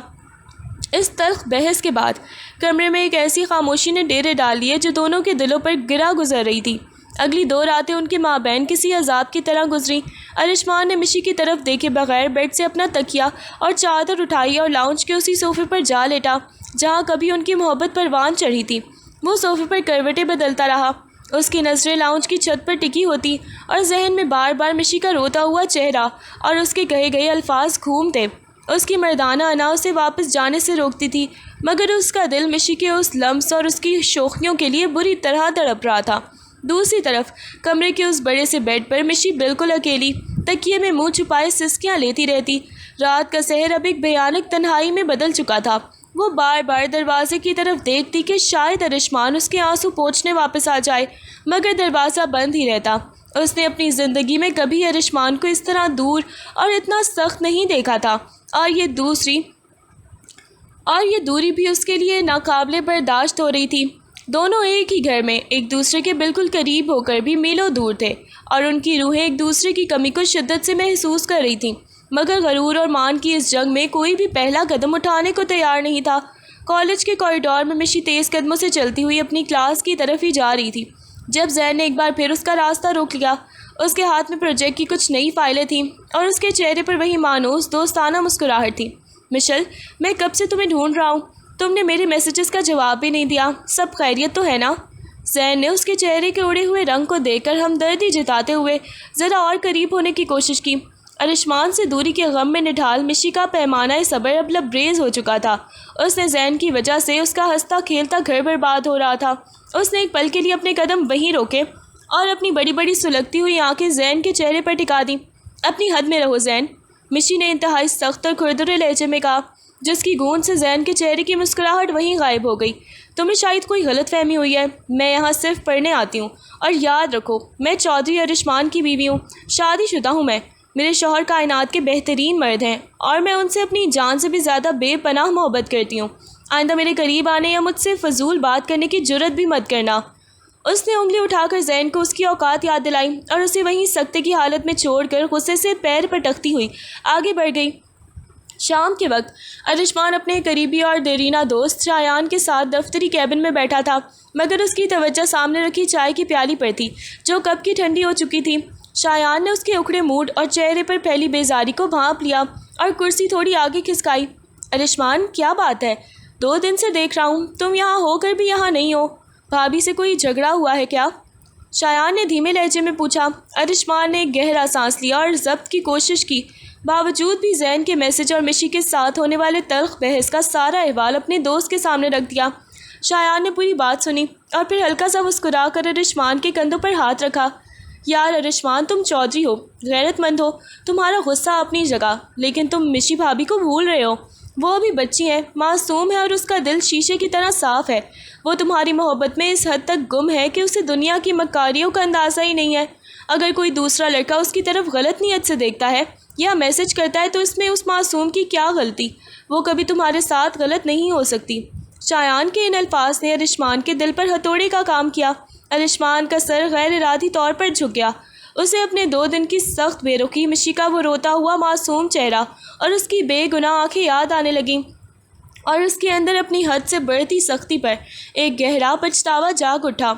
اس تلخ بحث کے بعد کمرے میں ایک ایسی خاموشی نے ڈیرے ڈال لیے جو دونوں کے دلوں پر گرا گزر رہی تھی۔ اگلی 2 راتیں ان کے مابین کسی عذاب کی طرح گزری۔ ارشمان نے مشی کی طرف دیکھے بغیر بیڈ سے اپنا تکیہ اور چادر اٹھائی اور لاؤنج کے اسی صوفے پر جا لیٹا جہاں کبھی ان کی محبت پروان چڑھی تھی۔ وہ صوفے پر کروٹیں بدلتا رہا۔ اس کی نظریں لاؤنج کی چھت پر ٹکی ہوتی اور ذہن میں بار بار مشی کا روتا ہوا چہرہ اور اس کے کہے گئے الفاظ گھومتے۔ اس کی مردانہ انا اسے واپس جانے سے روکتی تھی، مگر اس کا دل مشی کے اس لمس اور اس کی شوخیوں کے لیے بری طرح تڑپ رہا تھا۔ دوسری طرف کمرے کے اس بڑے سے بیڈ پر مشی بالکل اکیلی تکیے میں منہ چھپائے سسکیاں لیتی رہتی۔ رات کا سحر اب ایک بھیانک تنہائی میں بدل چکا تھا۔ وہ بار بار دروازے کی طرف دیکھتی کہ شاید ارشمان اس کے آنسو پوچھنے واپس آ جائے، مگر دروازہ بند ہی رہتا۔ اس نے اپنی زندگی میں کبھی ارشمان کو اس طرح دور اور اتنا سخت نہیں دیکھا تھا، اور یہ دوری بھی اس کے لیے ناقابل برداشت ہو رہی تھی۔ دونوں ایک ہی گھر میں ایک دوسرے کے بالکل قریب ہو کر بھی میلوں دور تھے اور ان کی روحیں ایک دوسرے کی کمی کو شدت سے محسوس کر رہی تھیں، مگر غرور اور مان کی اس جنگ میں کوئی بھی پہلا قدم اٹھانے کو تیار نہیں تھا۔ کالج کے کوریڈور میں مشی تیز قدموں سے چلتی ہوئی اپنی کلاس کی طرف ہی جا رہی تھی جب زین نے ایک بار پھر اس کا راستہ روک لیا۔ اس کے ہاتھ میں پروجیکٹ کی کچھ نئی فائلیں تھیں اور اس کے چہرے پر وہی مانوس دوستانہ مسکراہٹ تھی۔ مشل، میں کب سے تمہیں ڈھونڈ رہا ہوں، تم نے میرے میسیجز کا جواب بھی نہیں دیا۔ سب خیریت تو ہے نا؟ زین نے اس کے چہرے کے اڑے ہوئے رنگ کو دیکھ کر ہمدردی جتاتے ہوئے ذرا اور قریب ہونے کی کوشش کی۔ ارشمان سے دوری کے غم میں نڈھال مشی کا پیمانہ صبر اب لبریز ہو چکا تھا۔ اس نے زین کی وجہ سے اس کا ہنستا کھیلتا گھر برباد ہو رہا تھا۔ اس نے ایک پل کے لیے اپنے قدم وہیں روکے اور اپنی بڑی بڑی سلگتی ہوئی آنکھیں زین کے چہرے پر ٹکا دیں۔ اپنی حد میں رہو زین، مشی نے انتہائی سخت اور کھردرے لہجے میں کہا، جس کی گونج سے زین کے چہرے کی مسکراہٹ وہیں غائب ہو گئی۔ تمہیں شاید کوئی غلط فہمی ہوئی ہے، میں یہاں صرف پڑھنے آتی ہوں، اور یاد رکھو میں چودھری ارشمان کی بیوی ہوں، شادی شدہ ہوں میں۔ میرے شوہر کائنات کے بہترین مرد ہیں اور میں ان سے اپنی جان سے بھی زیادہ بے پناہ محبت کرتی ہوں۔ آئندہ میرے قریب آنے یا مجھ سے فضول بات کرنے کی جرت بھی مت کرنا۔ اس نے انگلی اٹھا کر زین کو اس کی اوقات یاد دلائی اور اسے وہیں سکتے کی حالت میں چھوڑ کر غصے سے پیر پٹکتی ہوئی آگے بڑھ گئی۔ شام کے وقت ارشمان اپنے قریبی اور دیرینہ دوست شایان کے ساتھ دفتری کیبن میں بیٹھا تھا، مگر اس کی توجہ سامنے رکھی چائے کی پیالی پر تھی جو کب کی ٹھنڈی ہو چکی تھی۔ شایان نے اس کے اکھڑے موڈ اور چہرے پر پھیلی بیزاری کو بھانپ لیا اور کرسی تھوڑی آگے کھسکائی۔ ارشمان، کیا بات ہے؟ 2 دن سے دیکھ رہا ہوں تم یہاں ہو کر بھی یہاں نہیں ہو، بھابھی سے کوئی جھگڑا ہوا ہے کیا؟ شایان نے دھیمے لہجے میں پوچھا۔ ارشمان نے ایک گہرا سانس لیا اور ضبط کی کوشش کی، باوجود بھی زین کے میسج اور مشی کے ساتھ ہونے والے تلخ بحث کا سارا احوال اپنے دوست کے سامنے رکھ دیا۔ شایان نے پوری بات سنی اور پھر ہلکا سا مسکرا کر ارشمان کے کندھوں پر ہاتھ رکھا۔ یار ارشمان، تم چودھری ہو، غیرت مند ہو، تمہارا غصہ اپنی جگہ، لیکن تم مشی بھابھی کو بھول رہے ہو۔ وہ ابھی بچی ہے، معصوم ہے اور اس کا دل شیشے کی طرح صاف ہے۔ وہ تمہاری محبت میں اس حد تک گم ہے کہ اسے دنیا کی مکاریوں کا اندازہ ہی نہیں ہے۔ اگر کوئی دوسرا لڑکا اس کی طرف غلط نیت سے دیکھتا ہے یا میسج کرتا ہے تو اس میں اس معصوم کی کیا غلطی؟ وہ کبھی تمہارے ساتھ غلط نہیں ہو سکتی۔ شایان کے ان الفاظ نے ارشمان کے دل پر ہتھوڑے کا کام کیا۔ ارشمان کا سر غیر ارادی طور پر جھک گیا۔ اسے اپنے 2 دن کی سخت بے رخی، مشی کا وہ روتا ہوا معصوم چہرہ اور اس کی بے گناہ آنکھیں یاد آنے لگیں، اور اس کے اندر اپنی حد سے بڑھتی سختی پر ایک گہرا پچھتاوا جاگ اٹھا۔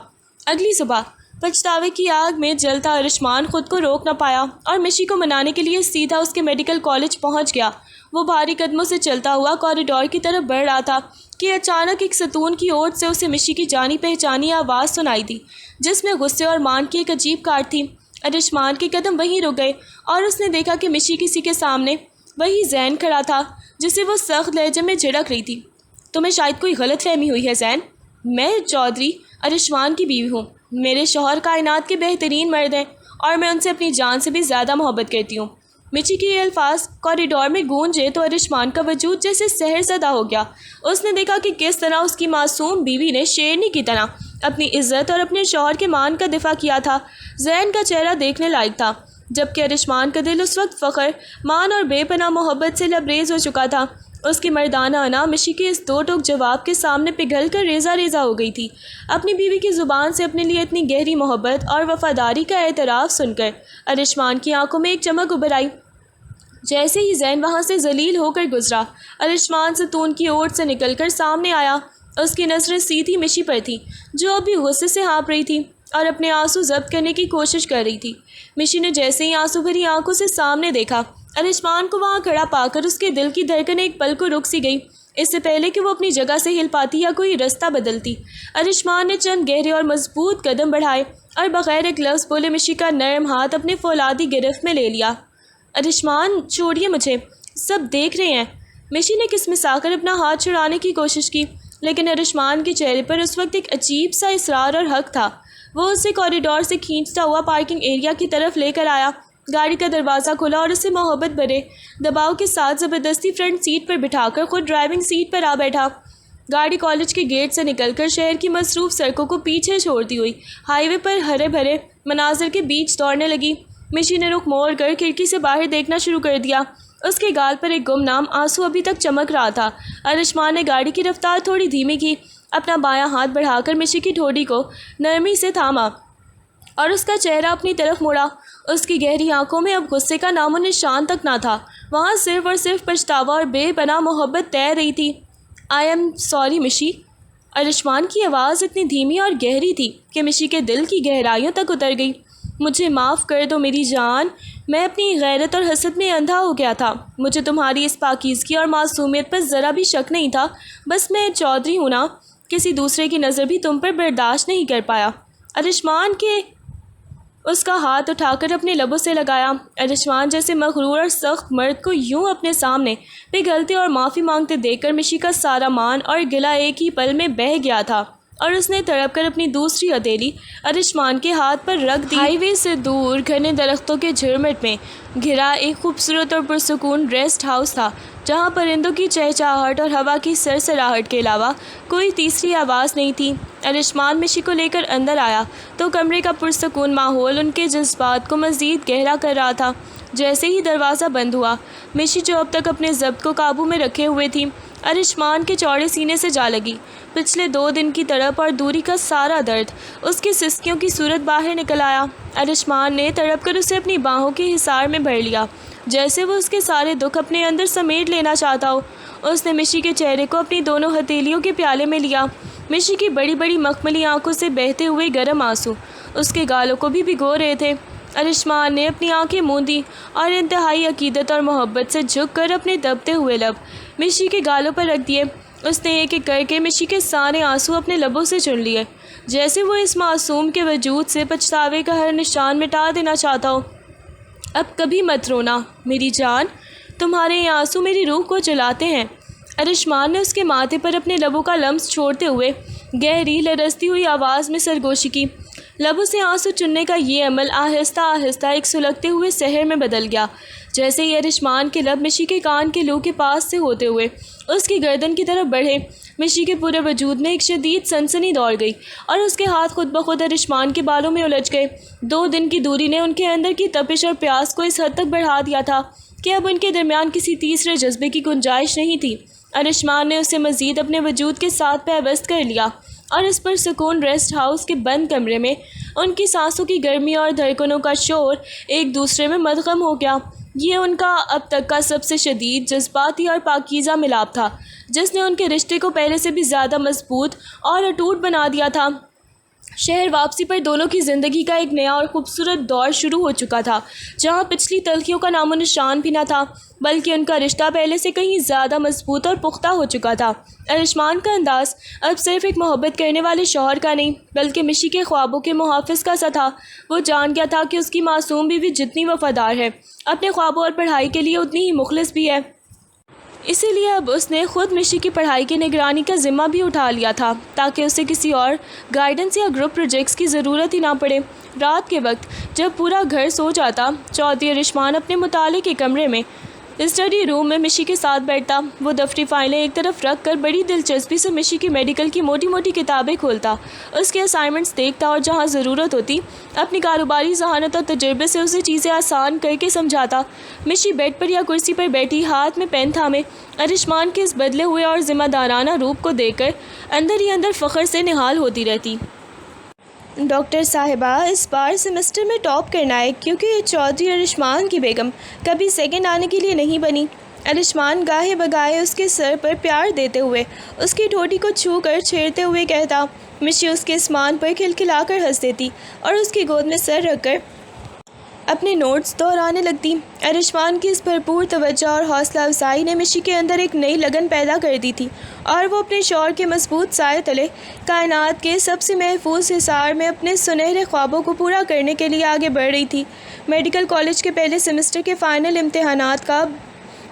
اگلی صبح پچھتاوے کی آگ میں جلتا ارشمان خود کو روک نہ پایا اور مشی کو منانے کے لیے سیدھا اس کے میڈیکل کالج پہنچ گیا۔ وہ بھاری قدموں سے چلتا ہوا کوریڈور کی طرف بڑھ رہا تھا کہ اچانک ایک ستون کی اوٹ سے اسے مشی کی جانی پہچانی آواز سنائی دی، جس میں غصے اور مان کی ایک عجیب کاٹ تھی۔ ارشمان کے قدم وہیں رک گئے اور اس نے دیکھا کہ مشی کسی کے سامنے وہی زین کھڑا تھا جسے وہ سخت لہجے میں جھڑک رہی تھی۔ تمہیں شاید کوئی غلط فہمی ہوئی ہے زین، میں چودھری ارشمان کی بیوی ہوں۔ میرے شوہر کائنات کے بہترین مرد ہیں اور میں ان سے اپنی جان سے بھی زیادہ محبت کرتی ہوں۔ مچی کے یہ الفاظ کوریڈور میں گونجے تو ارشمان کا وجود جیسے سحر زدہ ہو گیا۔ اس نے دیکھا کہ کس طرح اس کی معصوم بیوی نے شیرنی کی طرح اپنی عزت اور اپنے شوہر کے مان کا دفاع کیا تھا۔ زین کا چہرہ دیکھنے لائق تھا، جبکہ ارشمان کا دل اس وقت فخر، مان اور بے پناہ محبت سے لبریز ہو چکا تھا۔ اس کی مردانہ انا مشی کے اس 2 ٹوک جواب کے سامنے پگھل کر ریزہ ریزہ ہو گئی تھی۔ اپنی بیوی کی زبان سے اپنے لیے اتنی گہری محبت اور وفاداری کا اعتراف سن کر ارشمان کی آنکھوں میں ایک چمک ابھر آئی۔ جیسے ہی زین وہاں سے ذلیل ہو کر گزرا، ارشمان ستون کی اوٹ سے نکل کر سامنے آیا۔ اس کی نظریں سیدھی مشی پر تھیں، جو اب بھی غصے سے ہانپ رہی تھی اور اپنے آنسو ضبط کرنے کی کوشش کر رہی تھی۔ مشی نے جیسے ہی آنسو بھری آنکھوں سے سامنے دیکھا، ارشمان کو وہاں کھڑا پا کر اس کے دل کی دھڑکنیں ایک پل کو رک سی گئی، اس سے پہلے کہ وہ اپنی جگہ سے ہل پاتی یا کوئی رستہ بدلتی۔ ارشمان نے چند گہرے اور مضبوط قدم بڑھائے اور بغیر ایک لفظ بولے مشی کا نرم ہاتھ اپنے فولادی گرفت میں لے لیا۔ ارشمان چھوڑیے مجھے، سب دیکھ رہے ہیں۔ مشی نے کسمسا کر اپنا ہاتھ چھڑانے کی کوشش کی، لیکن ارشمان کے چہرے پر اس وقت ایک عجیب سا اصرار اور حق تھا۔ وہ اسے کوریڈور سے کھینچتا ہوا پارکنگ ایریا کی طرف لے کر آیا۔ گاڑی کا دروازہ کھلا اور اسے محبت بھرے دباؤ کے ساتھ زبردستی فرنٹ سیٹ پر بٹھا کر خود ڈرائیونگ سیٹ پر آ بیٹھا۔ گاڑی کالج کے گیٹ سے نکل کر شہر کی مصروف سڑکوں کو پیچھے چھوڑتی ہوئی ہائی وے پر ہرے بھرے مناظر کے بیچ دوڑنے لگی۔ مشی نے رخ موڑ کر کھڑکی سے باہر دیکھنا شروع کر دیا۔ اس کے گال پر ایک گمنام آنسو ابھی تک چمک رہا تھا۔ ارشمان نے گاڑی کی رفتار تھوڑی دھیمی کی، اپنا بایاں ہاتھ بڑھا کر مشی کی ٹھوڑی کو نرمی سے تھاما اور اس کا چہرہ اپنی طرف موڑا۔ اس کی گہری آنکھوں میں اب غصے کا نام و نشان تک نہ تھا، وہاں صرف اور صرف پچھتاوا اور بے پناہ محبت تیر رہی تھی۔ آئی ایم سوری مشی۔ ارشمان کی آواز اتنی دھیمی اور گہری تھی کہ مشی کے دل کی گہرائیوں تک اتر گئی۔ مجھے معاف کر دو میری جان، میں اپنی غیرت اور حسد میں اندھا ہو گیا تھا۔ مجھے تمہاری اس پاکیزگی اور معصومیت پر ذرا بھی شک نہیں تھا، بس میں چودھری ہوں نا، کسی دوسرے کی نظر بھی تم پر برداشت نہیں کر پایا۔ ارشمان کے اس کا ہاتھ اٹھا کر اپنے لبوں سے لگایا۔ ارشمان جیسے مغرور اور سخت مرد کو یوں اپنے سامنے پگھلتے اور معافی مانگتے دیکھ کر مشی کا سارا مان اور گلہ ایک ہی پل میں بہہ گیا تھا، اور اس نے تڑپ کر اپنی دوسری ہتھیلی ارشمان کے ہاتھ پر رکھ دی۔ ہائی وے سے دور گھنے درختوں کے جھرمٹ میں گھرا ایک خوبصورت اور پرسکون ریسٹ ہاؤس تھا، جہاں پرندوں کی چہچہاہٹ اور ہوا کی سرسراہٹ کے علاوہ کوئی تیسری آواز نہیں تھی۔ ارشمان مشی کو لے کر اندر آیا تو کمرے کا پرسکون ماحول ان کے جذبات کو مزید گہرا کر رہا تھا۔ جیسے ہی دروازہ بند ہوا، مشی جو اب تک اپنے ضبط کو قابو میں رکھے ہوئے تھی، ارشمان کے چوڑے سینے سے جا لگی۔ پچھلے 2 دن کی تڑپ اور دوری کا سارا درد اس کی سسکیوں کی صورت باہر نکل آیا۔ ارشمان نے تڑپ کر اسے اپنی باہوں کے حصار میں بھر لیا، جیسے وہ اس کے سارے دکھ اپنے اندر سمیٹ لینا چاہتا ہو۔ اس نے مشی کے چہرے کو اپنی دونوں ہتھیلیوں کے پیالے میں لیا۔ مشی کی بڑی بڑی مخملی آنکھوں سے بہتے ہوئے گرم آنسو اس کے گالوں کو بھی بھگو رہے تھے۔ ارشمان نے اپنی آنکھیں موندی اور انتہائی عقیدت اور محبت سے جھک کر اپنے دبتے ہوئے لب مشی کے گالوں پر رکھ دیے۔ اس نے ایک ایک کر کے مشی کے سارے آنسو اپنے لبوں سے چن لیے، جیسے وہ اس معصوم کے وجود سے پچھتاوے کا ہر نشان مٹا دینا چاہتا ہو۔ اب کبھی مت رونا میری جان، تمہارے یہ آنسو میری روح کو جلاتے ہیں۔ ارشمان نے اس کے ماتھے پر اپنے لبوں کا لمس چھوڑتے ہوئے گہری لرزتی ہوئی آواز میں سرگوشی کی۔ لبوں سے آنسو چننے کا یہ عمل آہستہ آہستہ ایک سلگتے ہوئے سحر میں بدل گیا۔ جیسے ہی ارشمان کے لب مشی کے کان کے لو کے پاس سے ہوتے ہوئے اس کی گردن کی طرف بڑھے، مشی کے پورے وجود میں ایک شدید سنسنی دوڑ گئی اور اس کے ہاتھ خود بخود ارشمان کے بالوں میں الجھ گئے۔ 2 دن کی دوری نے ان کے اندر کی تپش اور پیاس کو اس حد تک بڑھا دیا تھا کہ اب ان کے درمیان کسی تیسرے جذبے کی گنجائش نہیں تھی۔ ارشمان نے اسے مزید اپنے وجود کے ساتھ پیوست کر لیا اور اس پر سکون ریسٹ ہاؤس کے بند کمرے میں ان کی سانسوں کی گرمی اور دھڑکنوں کا شور ایک دوسرے میں مدغم ہو گیا۔ یہ ان کا اب تک کا سب سے شدید جذباتی اور پاکیزہ ملاپ تھا، جس نے ان کے رشتے کو پہلے سے بھی زیادہ مضبوط اور اٹوٹ بنا دیا تھا۔ شہر واپسی پر دونوں کی زندگی کا ایک نیا اور خوبصورت دور شروع ہو چکا تھا، جہاں پچھلی تلخیوں کا نام و نشان بھی نہ تھا، بلکہ ان کا رشتہ پہلے سے کہیں زیادہ مضبوط اور پختہ ہو چکا تھا۔ ارشمان کا انداز اب صرف ایک محبت کرنے والے شوہر کا نہیں، بلکہ مشی کے خوابوں کے محافظ کا سا تھا۔ وہ جان گیا تھا کہ اس کی معصوم بیوی جتنی وفادار ہے، اپنے خوابوں اور پڑھائی کے لیے اتنی ہی مخلص بھی ہے۔ اسی لیے اب اس نے خود مشی کی پڑھائی کی نگرانی کا ذمہ بھی اٹھا لیا تھا، تاکہ اسے کسی اور گائیڈنس یا گروپ پروجیکٹس کی ضرورت ہی نہ پڑے۔ رات کے وقت جب پورا گھر سو جاتا، چودھری ارشمان اپنے مطالعے کے کمرے میں اسٹڈی روم میں مشی کے ساتھ بیٹھتا۔ وہ دفتری فائلیں ایک طرف رکھ کر بڑی دلچسپی سے مشی کی میڈیکل کی موٹی موٹی کتابیں کھولتا، اس کے اسائنمنٹس دیکھتا اور جہاں ضرورت ہوتی اپنی کاروباری ذہانت اور تجربے سے اسے چیزیں آسان کر کے سمجھاتا۔ مشی بیڈ پر یا کرسی پر بیٹھی، ہاتھ میں پین تھامے، ارشمان کے اس بدلے ہوئے اور ذمہ دارانہ روپ کو دیکھ کر اندر ہی اندر فخر سے نہال ہوتی رہتی۔ ڈاکٹر صاحبہ اس بار سیمسٹر میں ٹاپ کرنا ہے، کیونکہ چودھری ارشمان کی بیگم کبھی سیکنڈ آنے کے لیے نہیں بنی۔ ارشمان گاہے بگاہے اس کے سر پر پیار دیتے ہوئے، اس کی ٹھوٹی کو چھو کر چھیڑتے ہوئے کہتا۔ مشی اس کے اسمان پر کھلکھلا کر ہنس دیتی اور اس کی گود میں سر رکھ کر اپنے نوٹس دہرانے لگتی۔ ارشمان کی اس بھرپور توجہ اور حوصلہ افزائی نے مشی کے اندر ایک نئی لگن پیدا کر دی تھی، اور وہ اپنے شوہر کے مضبوط سائے تلے کائنات کے سب سے محفوظ حصار میں اپنے سنہرے خوابوں کو پورا کرنے کے لیے آگے بڑھ رہی تھی۔ میڈیکل کالج کے پہلے سیمسٹر کے فائنل امتحانات کا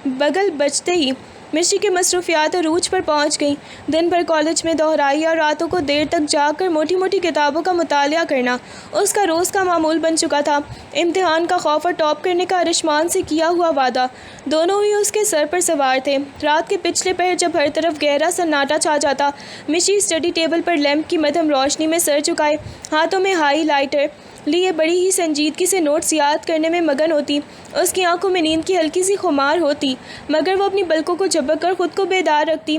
بگل بجتے ہی مشی کی مصروفیات عروج پر پہنچ گئیں۔ دن بھر کالج میں دہرائی اور راتوں کو دیر تک جاگ کر موٹی موٹی کتابوں کا مطالعہ کرنا اس کا روز کا معمول بن چکا تھا۔ امتحان کا خوف اور ٹاپ کرنے کا ارشمان سے کیا ہوا وعدہ دونوں ہی اس کے سر پر سوار تھے۔ رات کے پچھلے پہر جب ہر طرف گہرا سناٹا چھا جاتا، مشی اسٹڈی ٹیبل پر لیمپ کی مدھم روشنی میں سر جھکائے، ہاتھوں میں ہائی لائٹر لیے بڑی ہی سنجیدگی سے نوٹس یاد کرنے میں مگن ہوتی۔ اس کی آنکھوں میں نیند کی ہلکی سی خمار ہوتی، مگر وہ اپنی پلکوں کو جھپک کر خود کو بیدار رکھتی۔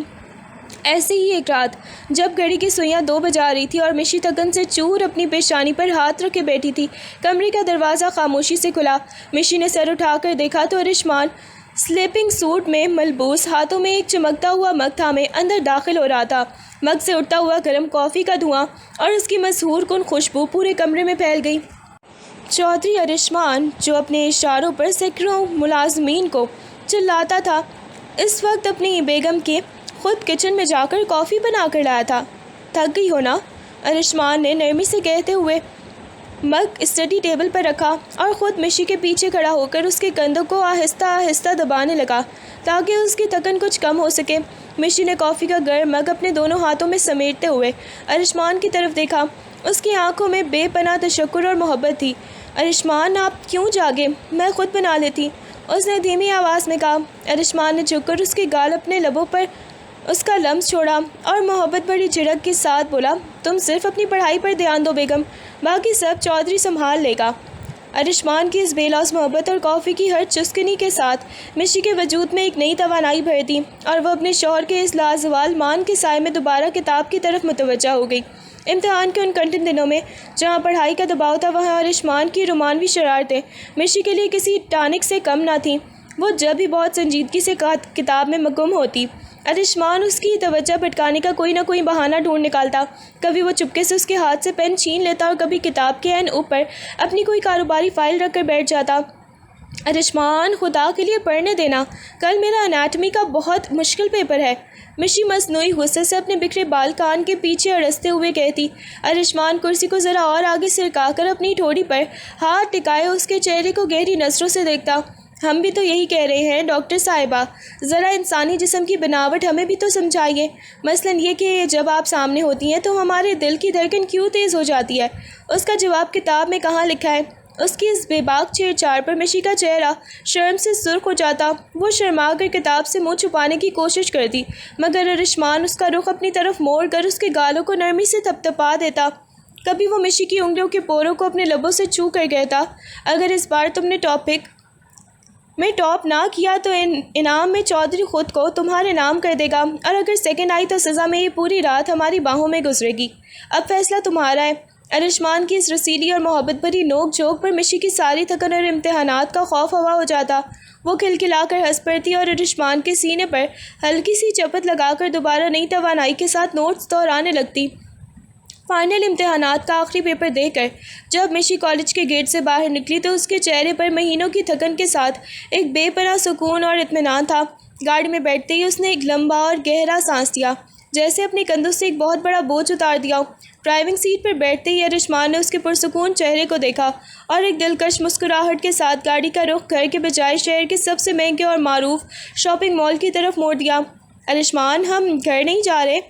ایسے ہی ایک رات جب گھڑی کی سوئیاں 2 بجا رہی تھی اور مشی تھکن سے چور اپنی پیشانی پر ہاتھ رکھ کے بیٹھی تھی، کمرے کا دروازہ خاموشی سے کھلا۔ مشی نے سر اٹھا کر دیکھا تو ارشمان سلیپنگ سوٹ میں ملبوس، ہاتھوں میں ایک چمکتا ہوا مگ تھامے اندر داخل ہو رہا تھا۔ مگ سے اٹھتا ہوا گرم کافی کا دھواں اور اس کی مسحور کن خوشبو پورے کمرے میں پھیل گئی۔ چودھری ارشمان، جو اپنے اشاروں پر سینکڑوں ملازمین کو چلاتا تھا، اس وقت اپنی بیگم کے خود کچن میں جا کر کافی بنا کر لایا تھا۔ تھک گئی ہو نا؟ ارشمان نے نرمی سے کہتے ہوئے مگ اسٹڈی ٹیبل پر رکھا اور خود مشی کے پیچھے کھڑا ہو کر اس کے کندھوں کو آہستہ آہستہ دبانے لگا تاکہ اس کی تھکن کچھ کم ہو سکے۔ مشی نے کافی کا گرم مگ اپنے دونوں ہاتھوں میں سمیٹتے ہوئے ارشمان کی طرف دیکھا۔ اس کی آنکھوں میں بے پناہ تشکر اور محبت تھی۔ ارشمان، آپ کیوں جاگے؟ میں خود بنا لیتی، اس نے دھیمی آواز میں کہا۔ ارشمان نے جھک کر اس کے گال اپنے لبوں پر اس کا لمس چھوڑا اور محبت بڑی جھڑک کے ساتھ بولا، تم صرف اپنی پڑھائی پر دھیان دو بیگم، باقی سب چودھری سنبھال لے گا۔ ارشمان کی اس بے لوث محبت اور کافی کی ہر چسکنی کے ساتھ مشی کے وجود میں ایک نئی توانائی بھر دی اور وہ اپنے شوہر کے اس لازوال مان کے سائے میں دوبارہ کتاب کی طرف متوجہ ہو گئی۔ امتحان کے ان کنٹن دنوں میں جہاں پڑھائی کا دباؤ تھا، وہاں ارشمان کی رومانوی شرارتیں مشی کے لیے کسی ٹانک سے کم نہ تھیں۔ وہ جب بھی بہت سنجیدگی سے کتاب میں گم ہوتی، ارشمان اس کی توجہ بھٹکانے کا کوئی نہ کوئی بہانہ ڈھونڈ نکالتا۔ کبھی وہ چپکے سے اس کے ہاتھ سے پین چھین لیتا اور کبھی کتاب کے عین اوپر اپنی کوئی کاروباری فائل رکھ کر بیٹھ جاتا۔ ارشمان، خدا کے لیے پڑھنے دینا، کل میرا انیٹمی کا بہت مشکل پیپر ہے، مشی مصنوعی غصے سے اپنے بکھرے بال کان کے پیچھے اڑستے ہوئے کہتی۔ ارشمان کرسی کو ذرا اور آگے سرکا کر اپنی ٹھوڑی پر ہاتھ ٹکائے اس کے چہرے کو گہری نظروں سے دیکھتا۔ ہم بھی تو یہی کہہ رہے ہیں ڈاکٹر صاحبہ، ذرا انسانی جسم کی بناوٹ ہمیں بھی تو سمجھائیے۔ مثلاً یہ کہ جب آپ سامنے ہوتی ہیں تو ہمارے دل کی دھڑکن کیوں تیز ہو جاتی ہے؟ اس کا جواب کتاب میں کہاں لکھا ہے؟ اس کی اس بے باک چھیڑ چھاڑ پر مشی کا چہرہ شرم سے سرخ ہو جاتا۔ وہ شرما کر کتاب سے منہ چھپانے کی کوشش کرتی، مگر ارشمان اس کا رخ اپنی طرف موڑ کر اس کے گالوں کو نرمی سے تھپتھپا دیتا۔ کبھی وہ مشی کی انگلیوں کے پوروں کو اپنے لبوں سے چھو کر کہتا، اگر اس بار تم نے ٹاپک میں ٹاپ نہ کیا تو انعام میں چودھری خود کو تمہارے نام کر دے گا، اور اگر سیکنڈ آئی تو سزا میں یہ پوری رات ہماری باہوں میں گزرے گی۔ اب فیصلہ تمہارا ہے۔ ارشمان کی اس رسیلی اور محبت بھری نوک جھونک پر مشی کی ساری تھکن اور امتحانات کا خوف ہوا ہو جاتا۔ وہ کھلکھلا کر ہنس پڑتی اور ارشمان کے سینے پر ہلکی سی چپت لگا کر دوبارہ نئی توانائی کے ساتھ نوٹس دہرانے لگتی۔ فائنل امتحانات کا آخری پیپر دے کر جب مشی کالج کے گیٹ سے باہر نکلی تو اس کے چہرے پر مہینوں کی تھکن کے ساتھ ایک بے پناہ سکون اور اطمینان تھا۔ گاڑی میں بیٹھتے ہی اس نے ایک لمبا اور گہرا سانس لیا، جیسے اپنے کندھوں سے ایک بہت بڑا بوجھ اتار دیا ہو۔ ڈرائیونگ سیٹ پر بیٹھتے ہی ارشمان نے اس کے پرسکون چہرے کو دیکھا اور ایک دلکش مسکراہٹ کے ساتھ گاڑی کا رخ گھر کے بجائے شہر کے سب سے مہنگے اور معروف شاپنگ مال کی طرف موڑ دیا۔ ارشمان، ہم گھر نہیں جا رہے؟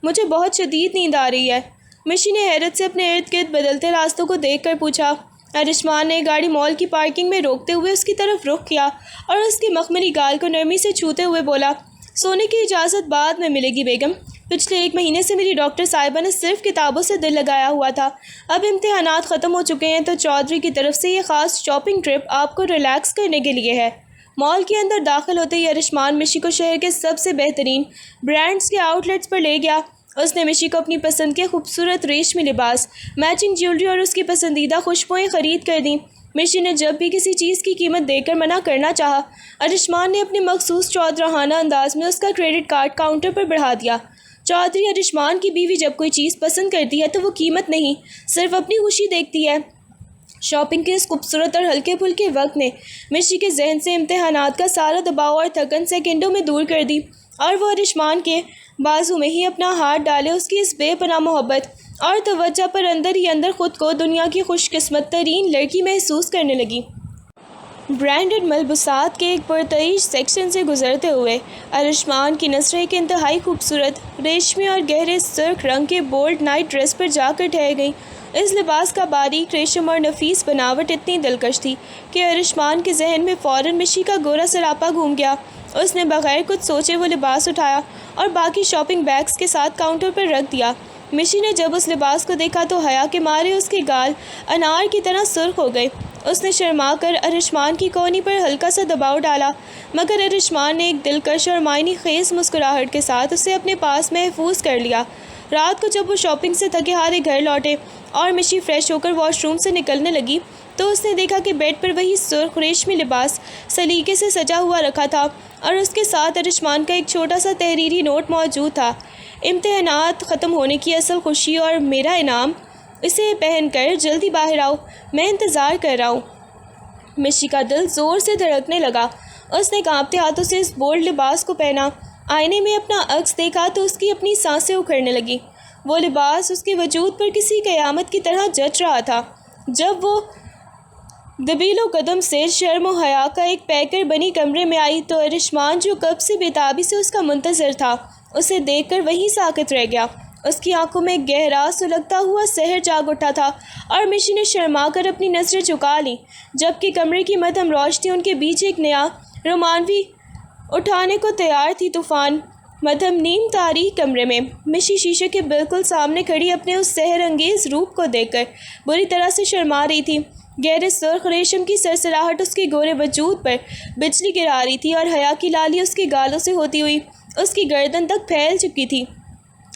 مجھے بہت شدید نیند آ رہی ہے، مشی نے حیرت سے اپنے ارد گرد بدلتے راستوں کو دیکھ کر پوچھا۔ ارشمان نے گاڑی مال کی پارکنگ میں روکتے ہوئے اس کی طرف رخ کیا اور اس کے مخملی گال کو نرمی سے چھوتے ہوئے بولا، سونے کی اجازت بعد میں ملے گی بیگم۔ پچھلے 1 مہینے سے میری ڈاکٹر صاحبہ نے صرف کتابوں سے دل لگایا ہوا تھا، اب امتحانات ختم ہو چکے ہیں تو چودھری کی طرف سے یہ خاص شاپنگ ٹرپ آپ کو ریلیکس کرنے کے لیے ہے۔ مال کے اندر داخل ہوتے ہی ارشمان مشی کو شہر کے سب سے بہترین برانڈز کے آؤٹ لیٹس پر لے گیا۔ اس نے مشی کو اپنی پسند کے خوبصورت ریشمی لباس، میچنگ جیولری اور اس کی پسندیدہ خوشبوئیں خرید کر دیں۔ مشی نے جب بھی کسی چیز کی قیمت دے کر منع کرنا چاہا، ارشمان نے اپنے مخصوص چودراہانہ انداز میں اس کا کریڈٹ کارڈ کاؤنٹر پر بڑھا دیا۔ چودھری ارشمان کی بیوی جب کوئی چیز پسند کرتی ہے تو وہ قیمت نہیں، صرف اپنی خوشی دیکھتی ہے۔ شاپنگ کے اس خوبصورت اور ہلکے پھلکے وقت نے مشی کے ذہن سے امتحانات کا سارا دباؤ اور تھکن سیکنڈوں میں دور کر دی، اور وہ ارشمان کے بازو میں ہی اپنا ہاتھ ڈالے اس کی اس بے پناہ محبت اور توجہ پر اندر ہی اندر خود کو دنیا کی خوش قسمت ترین لڑکی محسوس کرنے لگی۔ برانڈڈ ملبوسات کے ایک پرتعیش سیکشن سے گزرتے ہوئے ارشمان کی نظریں ایک انتہائی خوبصورت ریشمی اور گہرے سرخ رنگ کے بولڈ نائٹ ڈریس پر جا کر ٹھہر گئیں۔ اس لباس کا باریک ریشم اور نفیس بناوٹ اتنی دلکش تھی کہ ارشمان کے ذہن میں فوراً مشی کا گورا سراپا گھوم گیا۔ اس نے بغیر کچھ سوچے وہ لباس اٹھایا اور باقی شاپنگ بیگز کے ساتھ کاؤنٹر پر رکھ دیا۔ مشی نے جب اس لباس کو دیکھا تو حیا کے مارے اس کے گال انار کی طرح سرخ ہو گئے۔ اس نے شرما کر ارشمان کی کونی پر ہلکا سا دباؤ ڈالا، مگر ارشمان نے ایک دلکش اور معنی خیز مسکراہٹ کے ساتھ اسے اپنے پاس محفوظ کر لیا۔ رات کو جب وہ شاپنگ سے تھکے ہارے گھر لوٹے اور مشی فریش ہو کر واش روم سے نکلنے لگی تو اس نے دیکھا کہ بیڈ پر وہی سرخ ریشمی لباس سلیقے سے سجا ہوا رکھا تھا اور اس کے ساتھ ارشمان کا ایک چھوٹا سا تحریری نوٹ موجود تھا، امتحانات ختم ہونے کی اصل خوشی اور میرا انعام، اسے پہن کر جلدی باہر آؤ، میں انتظار کر رہا ہوں۔ مشی کا دل زور سے دھڑکنے لگا۔ اس نے کانپتے ہاتھوں سے اس بولڈ لباس کو پہنا، آئینے میں اپنا عکس دیکھا تو اس کی اپنی سانسیں اکھڑنے لگیں۔ وہ لباس اس کے وجود پر کسی قیامت کی طرح جچ رہا تھا۔ جب وہ دبیل و قدم سے شرم و حیا کا ایک پیکر بنی کمرے میں آئی تو ارشمان جو کب سے بےتابی سے اس کا منتظر تھا، اسے دیکھ کر وہیں ساکت رہ گیا۔ اس کی آنکھوں میں گہرا سلگتا ہوا سحر جاگ اٹھا تھا اور مشی نے شرما کر اپنی نظریں جھکا لیں، جبکہ کمرے کی مدھم روشنی ان کے بیچ ایک نیا رومانوی اٹھانے کو تیار تھی۔ طوفان مدھم نیم تاریک کمرے میں مشی شیشے کے بالکل سامنے کھڑی اپنے اس سحر انگیز روپ کو دیکھ کر بری طرح سے شرما رہی تھی۔ گہرے سرخ ریشم کی سرسراہٹ اس کے گورے وجود پر بجلی گرا رہی تھی اور حیا کی لالی اس کے گالوں سے ہوتی ہوئی اس کی گردن تک پھیل چکی تھی۔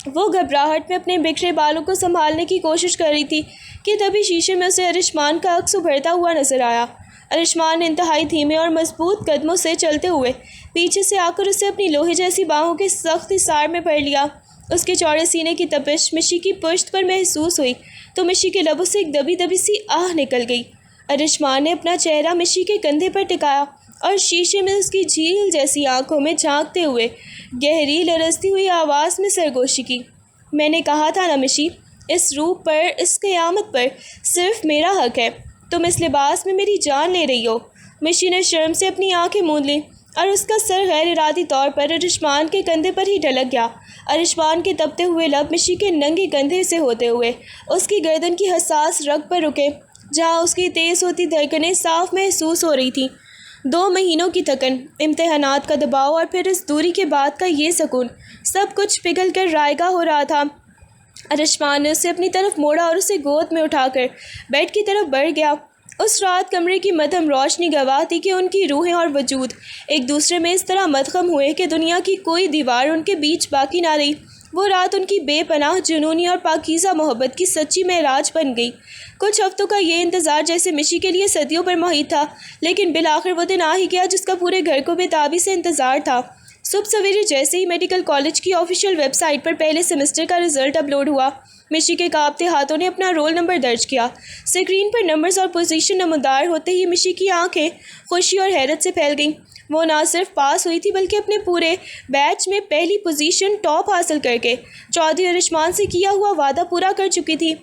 وہ گھبراہٹ میں اپنے بکھرے بالوں کو سنبھالنے کی کوشش کر رہی تھی کہ تبھی شیشے میں اسے ارشمان کا عکس ابھرتا ہوا نظر آیا۔ ارشمان انتہائی دھیمے اور مضبوط قدموں سے چلتے ہوئے پیچھے سے آ کر اسے اپنی لوہے جیسی باہوں کے سخت حصار میں پڑھ لیا۔ اس کے چوڑے سینے کی تپش مشی کی پشت پر محسوس ہوئی تو مشی کے لبوں سے ایک دبی دبی سی آہ نکل گئی۔ ارشمان نے اپنا چہرہ مشی کے کندھے پر ٹکایا اور شیشے میں اس کی جھیل جیسی آنکھوں میں جھانکتے ہوئے گہری لرزتی ہوئی آواز میں سرگوشی کی، میں نے کہا تھا نا مشی، اس روپ پر، اس قیامت پر صرف میرا حق ہے۔ تم اس لباس میں میری جان لے رہی ہو۔ مشی نے شرم سے اپنی آنکھیں موند لیں اور اس کا سر غیر ارادی طور پر ارشمان کے کندھے پر ہی ڈھلک گیا۔ ارشمان کے تپتے ہوئے لب مشی کے ننگے کندھے سے ہوتے ہوئے اس کی گردن کی حساس رگ پر رکے، جہاں اس کی تیز ہوتی دھڑکنیں صاف محسوس ہو رہی تھیں۔ 2 مہینوں کی تھکن، امتحانات کا دباؤ اور پھر اس دوری کے بعد کا یہ سکون، سب کچھ پگھل کر رائگاں ہو رہا تھا۔ ارشمان نے اسے اپنی طرف موڑا اور اسے گود میں اٹھا کر بیڈ کی طرف بڑھ گیا۔ اس رات کمرے کی مدھم روشنی گواہ تھی کہ ان کی روحیں اور وجود ایک دوسرے میں اس طرح مدغم ہوئے کہ دنیا کی کوئی دیوار ان کے بیچ باقی نہ رہی۔ وہ رات ان کی بے پناہ جنونی اور پاکیزہ محبت کی سچی معراج بن گئی۔ کچھ ہفتوں کا یہ انتظار جیسے مشی کے لیے صدیوں پر محیط تھا، لیکن بالآخر وہ دن آ ہی گیا جس کا پورے گھر کو بے تابی سے انتظار تھا۔ صبح سویرے جیسے ہی میڈیکل کالج کی آفیشیل ویب سائٹ پر پہلے سیمسٹر کا رزلٹ اپلوڈ ہوا، مشی کے کانپتے ہاتھوں نے اپنا رول نمبر درج کیا۔ اسکرین پر نمبرز اور پوزیشن نمودار ہوتے ہی مشی کی آنکھیں خوشی اور حیرت سے پھیل گئیں۔ وہ نہ صرف پاس ہوئی تھی بلکہ اپنے پورے بیچ میں پہلی پوزیشن ٹاپ حاصل کر کے چودھری ارشمان سے کیا ہوا وعدہ پورا کر چکی تھی۔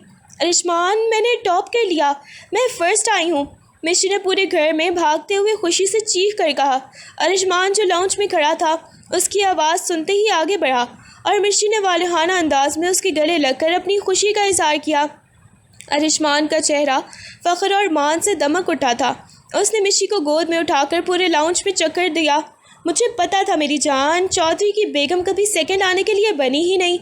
ارشمان، میں نے ٹاپ کر لیا، میں فرسٹ آئی ہوں، مشی نے پورے گھر میں بھاگتے ہوئے خوشی سے چیخ کر کہا۔ ارشمان جو لاؤنج میں کھڑا تھا اس کی آواز سنتے ہی آگے بڑھا اور مشی نے والہانہ انداز میں اس کے گلے لگ کر اپنی خوشی کا اظہار کیا۔ ارشمان کا چہرہ فخر اور مان سے دمک اٹھا تھا۔ اس نے مشی کو گود میں اٹھا کر پورے لاؤنج میں چکر دیا۔ مجھے پتا تھا میری جان، چودھری کی بیگم کبھی سیکنڈ آنے کے لیے بنی ہی نہیں۔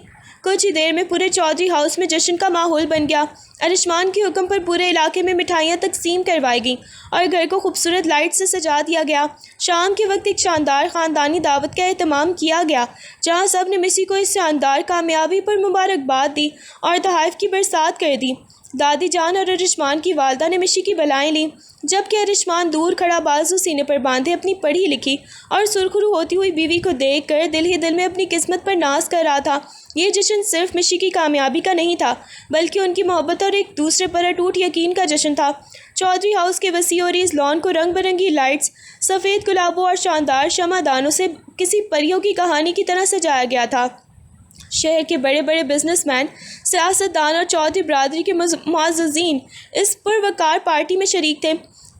کچھ ہی دیر میں پورے چودھری ہاؤس میں جشن کا ماحول بن گیا۔ ارشمان کے حکم پر پورے علاقے میں مٹھائیاں تقسیم کروائی گئیں اور گھر کو خوبصورت لائٹ سے سجا دیا گیا۔ شام کے وقت ایک شاندار خاندانی دعوت کا اہتمام کیا گیا، جہاں سب نے مسی کو اس شاندار کامیابی پر مبارکباد دی اور تحائف کی برسات کر دی۔ دادی جان اور ارشمان کی والدہ نے مشی کی بلائیں لیں، جبکہ ارشمان دور کھڑا بازو سینے پر باندھے اپنی پڑھی لکھی اور سرخرو ہوتی ہوئی بیوی کو دیکھ کر دل ہی دل میں اپنی قسمت پر ناز کر رہا تھا۔ یہ جشن صرف مشی کی کامیابی کا نہیں تھا، بلکہ ان کی محبت اور ایک دوسرے پر اٹوٹ یقین کا جشن تھا۔ چودھری ہاؤس کے وسیع اور اس لان کو رنگ برنگی لائٹس، سفید گلابوں اور شاندار شمع دانوں سے کسی پریوں کی کہانی کی طرح سجایا گیا تھا۔ شہر کے بڑے بڑے بزنس مین، سیاست دان اور چودھری برادری کے معززین اس پروقار پارٹی میں شریک تھے۔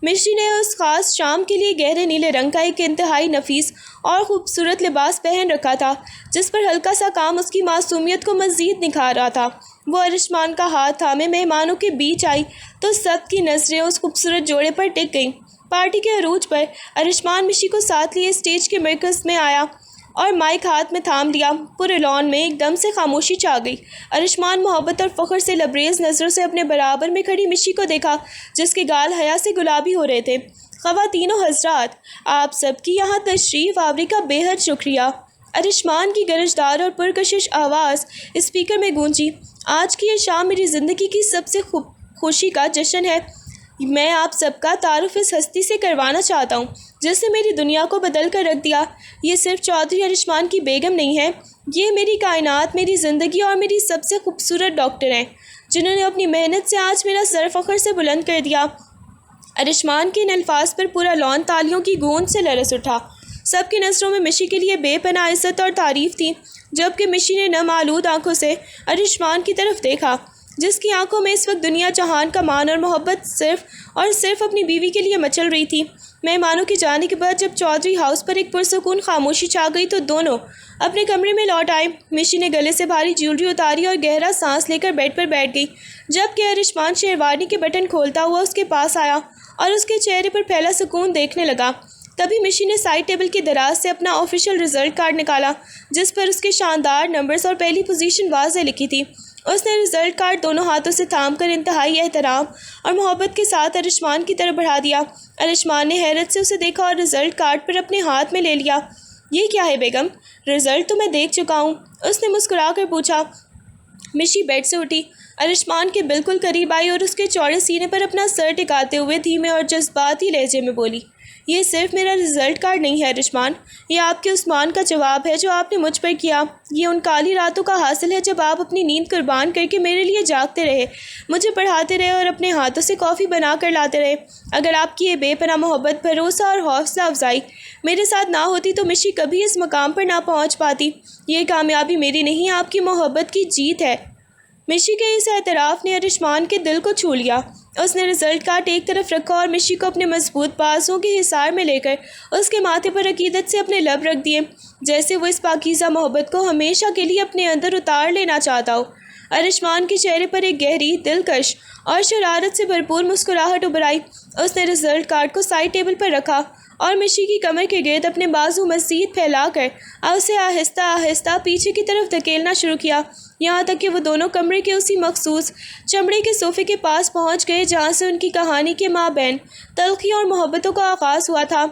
مشی نے اس خاص شام کے لیے گہرے نیلے رنگ کا ایک انتہائی نفیس اور خوبصورت لباس پہن رکھا تھا، جس پر ہلکا سا کام اس کی معصومیت کو مزید نکھار رہا تھا۔ وہ ارشمان کا ہاتھ تھامے مہمانوں کے بیچ آئی تو سب کی نظریں اس خوبصورت جوڑے پر ٹک گئیں۔ پارٹی کے عروج پر ارشمان مشی کو ساتھ لیے اسٹیج کے مرکز میں آیا اور مائک ہاتھ میں تھام لیا۔ پورے لان میں ایک دم سے خاموشی چھا گئی۔ ارشمان محبت اور فخر سے لبریز نظروں سے اپنے برابر میں کھڑی مشی کو دیکھا، جس کے گال حیا سے گلابی ہو رہے تھے۔ خواتین و حضرات، آپ سب کی یہاں تشریف آوری کا بے حد شکریہ۔ ارشمان کی گرجدار اور پرکشش آواز اسپیکر میں گونجی۔ آج کی یہ شام میری زندگی کی سب سے خوشی کا جشن ہے۔ میں آپ سب کا تعارف اس ہستی سے کروانا چاہتا ہوں جس نے میری دنیا کو بدل کر رکھ دیا۔ یہ صرف چودھری ارشمان کی بیگم نہیں ہے، یہ میری کائنات، میری زندگی اور میری سب سے خوبصورت ڈاکٹر ہیں، جنہوں نے اپنی محنت سے آج میرا سر فخر سے بلند کر دیا۔ ارشمان کے ان الفاظ پر پورا لان تالیوں کی گونج سے لرز اٹھا۔ سب کی نظروں میں مشی کے لیے بے پناہ عزت اور تعریف تھی، جبکہ مشی نے نم آلود آنکھوں سے ارشمان کی طرف دیکھا، جس کی آنکھوں میں اس وقت دنیا جہان کا مان اور محبت صرف اور صرف اپنی بیوی کے لیے مچل رہی تھی۔ مہمانوں کے جانے کے بعد جب چودھری ہاؤس پر ایک پرسکون خاموشی چھا گئی تو دونوں اپنے کمرے میں لوٹ آئے۔ مشی نے گلے سے بھاری جیولری اتاری اور گہرا سانس لے کر بیڈ پر بیٹھ گئی، جبکہ ارشمان شیروانی کے بٹن کھولتا ہوا اس کے پاس آیا اور اس کے چہرے پر پھیلا سکون دیکھنے لگا۔ تبھی مشی نے سائڈ ٹیبل کی دراز سے اپنا آفیشیل رزلٹ کارڈ نکالا، جس پر اس کے شاندار نمبرز اور پہلی پوزیشن واضح لکھی تھی۔ اس نے رزلٹ کارڈ دونوں ہاتھوں سے تھام کر انتہائی احترام اور محبت کے ساتھ ارشمان کی طرف بڑھا دیا۔ ارشمان نے حیرت سے اسے دیکھا اور رزلٹ کارڈ پر اپنے ہاتھ میں لے لیا۔ یہ کیا ہے بیگم؟ رزلٹ تو میں دیکھ چکا ہوں، اس نے مسکرا کر پوچھا۔ مشی بیڈ سے اٹھی، ارشمان کے بالکل قریب آئی اور اس کے چوڑے سینے پر اپنا سر ٹکاتے ہوئے دھیمے اور جذباتی لہجے میں بولی، یہ صرف میرا رزلٹ کارڈ نہیں ہے ارشمان، یہ آپ کے عثمان کا جواب ہے جو آپ نے مجھ پر کیا۔ یہ ان کالی راتوں کا حاصل ہے جب آپ اپنی نیند قربان کر کے میرے لیے جاگتے رہے، مجھے پڑھاتے رہے اور اپنے ہاتھوں سے کافی بنا کر لاتے رہے۔ اگر آپ کی یہ بے پناہ محبت، بھروسہ اور حوصلہ افزائی میرے ساتھ نہ ہوتی تو مشی کبھی اس مقام پر نہ پہنچ پاتی۔ یہ کامیابی میری نہیں، آپ کی محبت کی جیت ہے۔ مشی کے اس اعتراف نے ارشمان کے دل کو چھو لیا۔ اس نے رزلٹ کارڈ ایک طرف رکھا اور مشی کو اپنے مضبوط بازوں کے حصار میں لے کر اس کے ماتھے پر عقیدت سے اپنے لب رکھ دیے، جیسے وہ اس پاکیزہ محبت کو ہمیشہ کے لیے اپنے اندر اتار لینا چاہتا ہو۔ ارشمان کے چہرے پر ایک گہری، دلکش اور شرارت سے بھرپور مسکراہٹ ابھر آئی۔ اس نے رزلٹ کارڈ کو سائڈ ٹیبل پر رکھا اور مشی کی کمر کے گرد اپنے بازو مزید پھیلا کر اسے آہستہ آہستہ پیچھے کی طرف دھکیلنا شروع کیا، یہاں تک کہ وہ دونوں کمرے کے اسی مخصوص چمڑے کے صوفے کے پاس پہنچ گئے جہاں سے ان کی کہانی کے مابین تلخیوں اور محبتوں کا آغاز ہوا تھا۔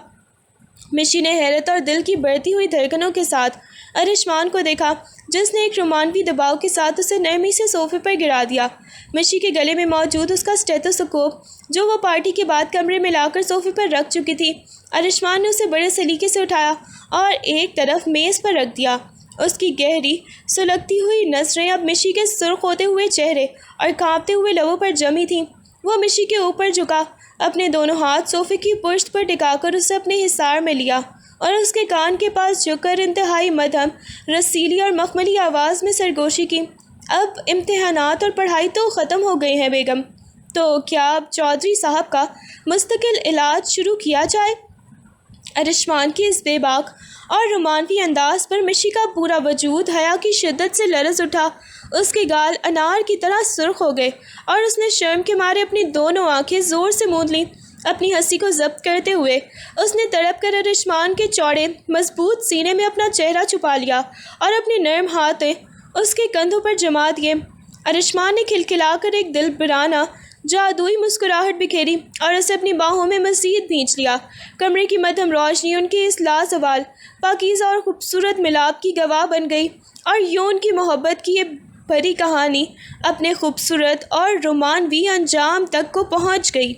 مشی نے حیرت اور دل کی بڑھتی ہوئی دھڑکنوں کے ساتھ ارشمان کو دیکھا، جس نے ایک رومانوی دباؤ کے ساتھ اسے نرمی سے صوفے پر گرا دیا۔ مشی کے گلے میں موجود اس کا اسٹیتھوسکوپ، جو وہ پارٹی کے بعد کمرے میں لا کر صوفے پر رکھ چکی تھی، ارشمان نے اسے بڑے سلیقے سے اٹھایا اور ایک طرف میز پر رکھ دیا۔ اس کی گہری، سلگتی ہوئی نظریں اب مشی کے سرخ ہوتے ہوئے چہرے اور کانپتے ہوئے لبوں پر جمی تھیں۔ وہ مشی کے اوپر جھکا، اپنے دونوں ہاتھ صوفے کی پشت پر ٹکا کر اسے اپنے حصار میں لیا اور اس کے کان کے پاس جھک کر انتہائی مدھم، رسیلی اور مخملی آواز میں سرگوشی کی۔ اب امتحانات اور پڑھائی تو ختم ہو گئے ہیں بیگم، تو کیا اب چودھری صاحب کا مستقل علاج شروع کیا جائے؟ ارشمان کی اس بے باک اور رومانوی انداز پر مشی کا پورا وجود حیا کی شدت سے لرز اٹھا۔ اس کے گال انار کی طرح سرخ ہو گئے اور اس نے شرم کے مارے اپنی دونوں آنکھیں زور سے موند لیں۔ اپنی ہنسی کو ضبط کرتے ہوئے اس نے تڑپ کر ارشمان کے چوڑے مضبوط سینے میں اپنا چہرہ چھپا لیا اور اپنے نرم ہاتھ اس کے کندھوں پر جما دیے۔ ارشمان نے کھلکھلا کر ایک دل برانہ، جادوئی مسکراہٹ بکھیری اور اسے اپنی باہوں میں مزید بھینچ لیا۔ کمرے کی مدھم روشنی ان کے اس لازوال، پاکیزہ اور خوبصورت ملاپ کی گواہ بن گئی اور یوں ان کی محبت کی یہ بھری کہانی اپنے خوبصورت اور رومانوی انجام تک کو پہنچ گئی۔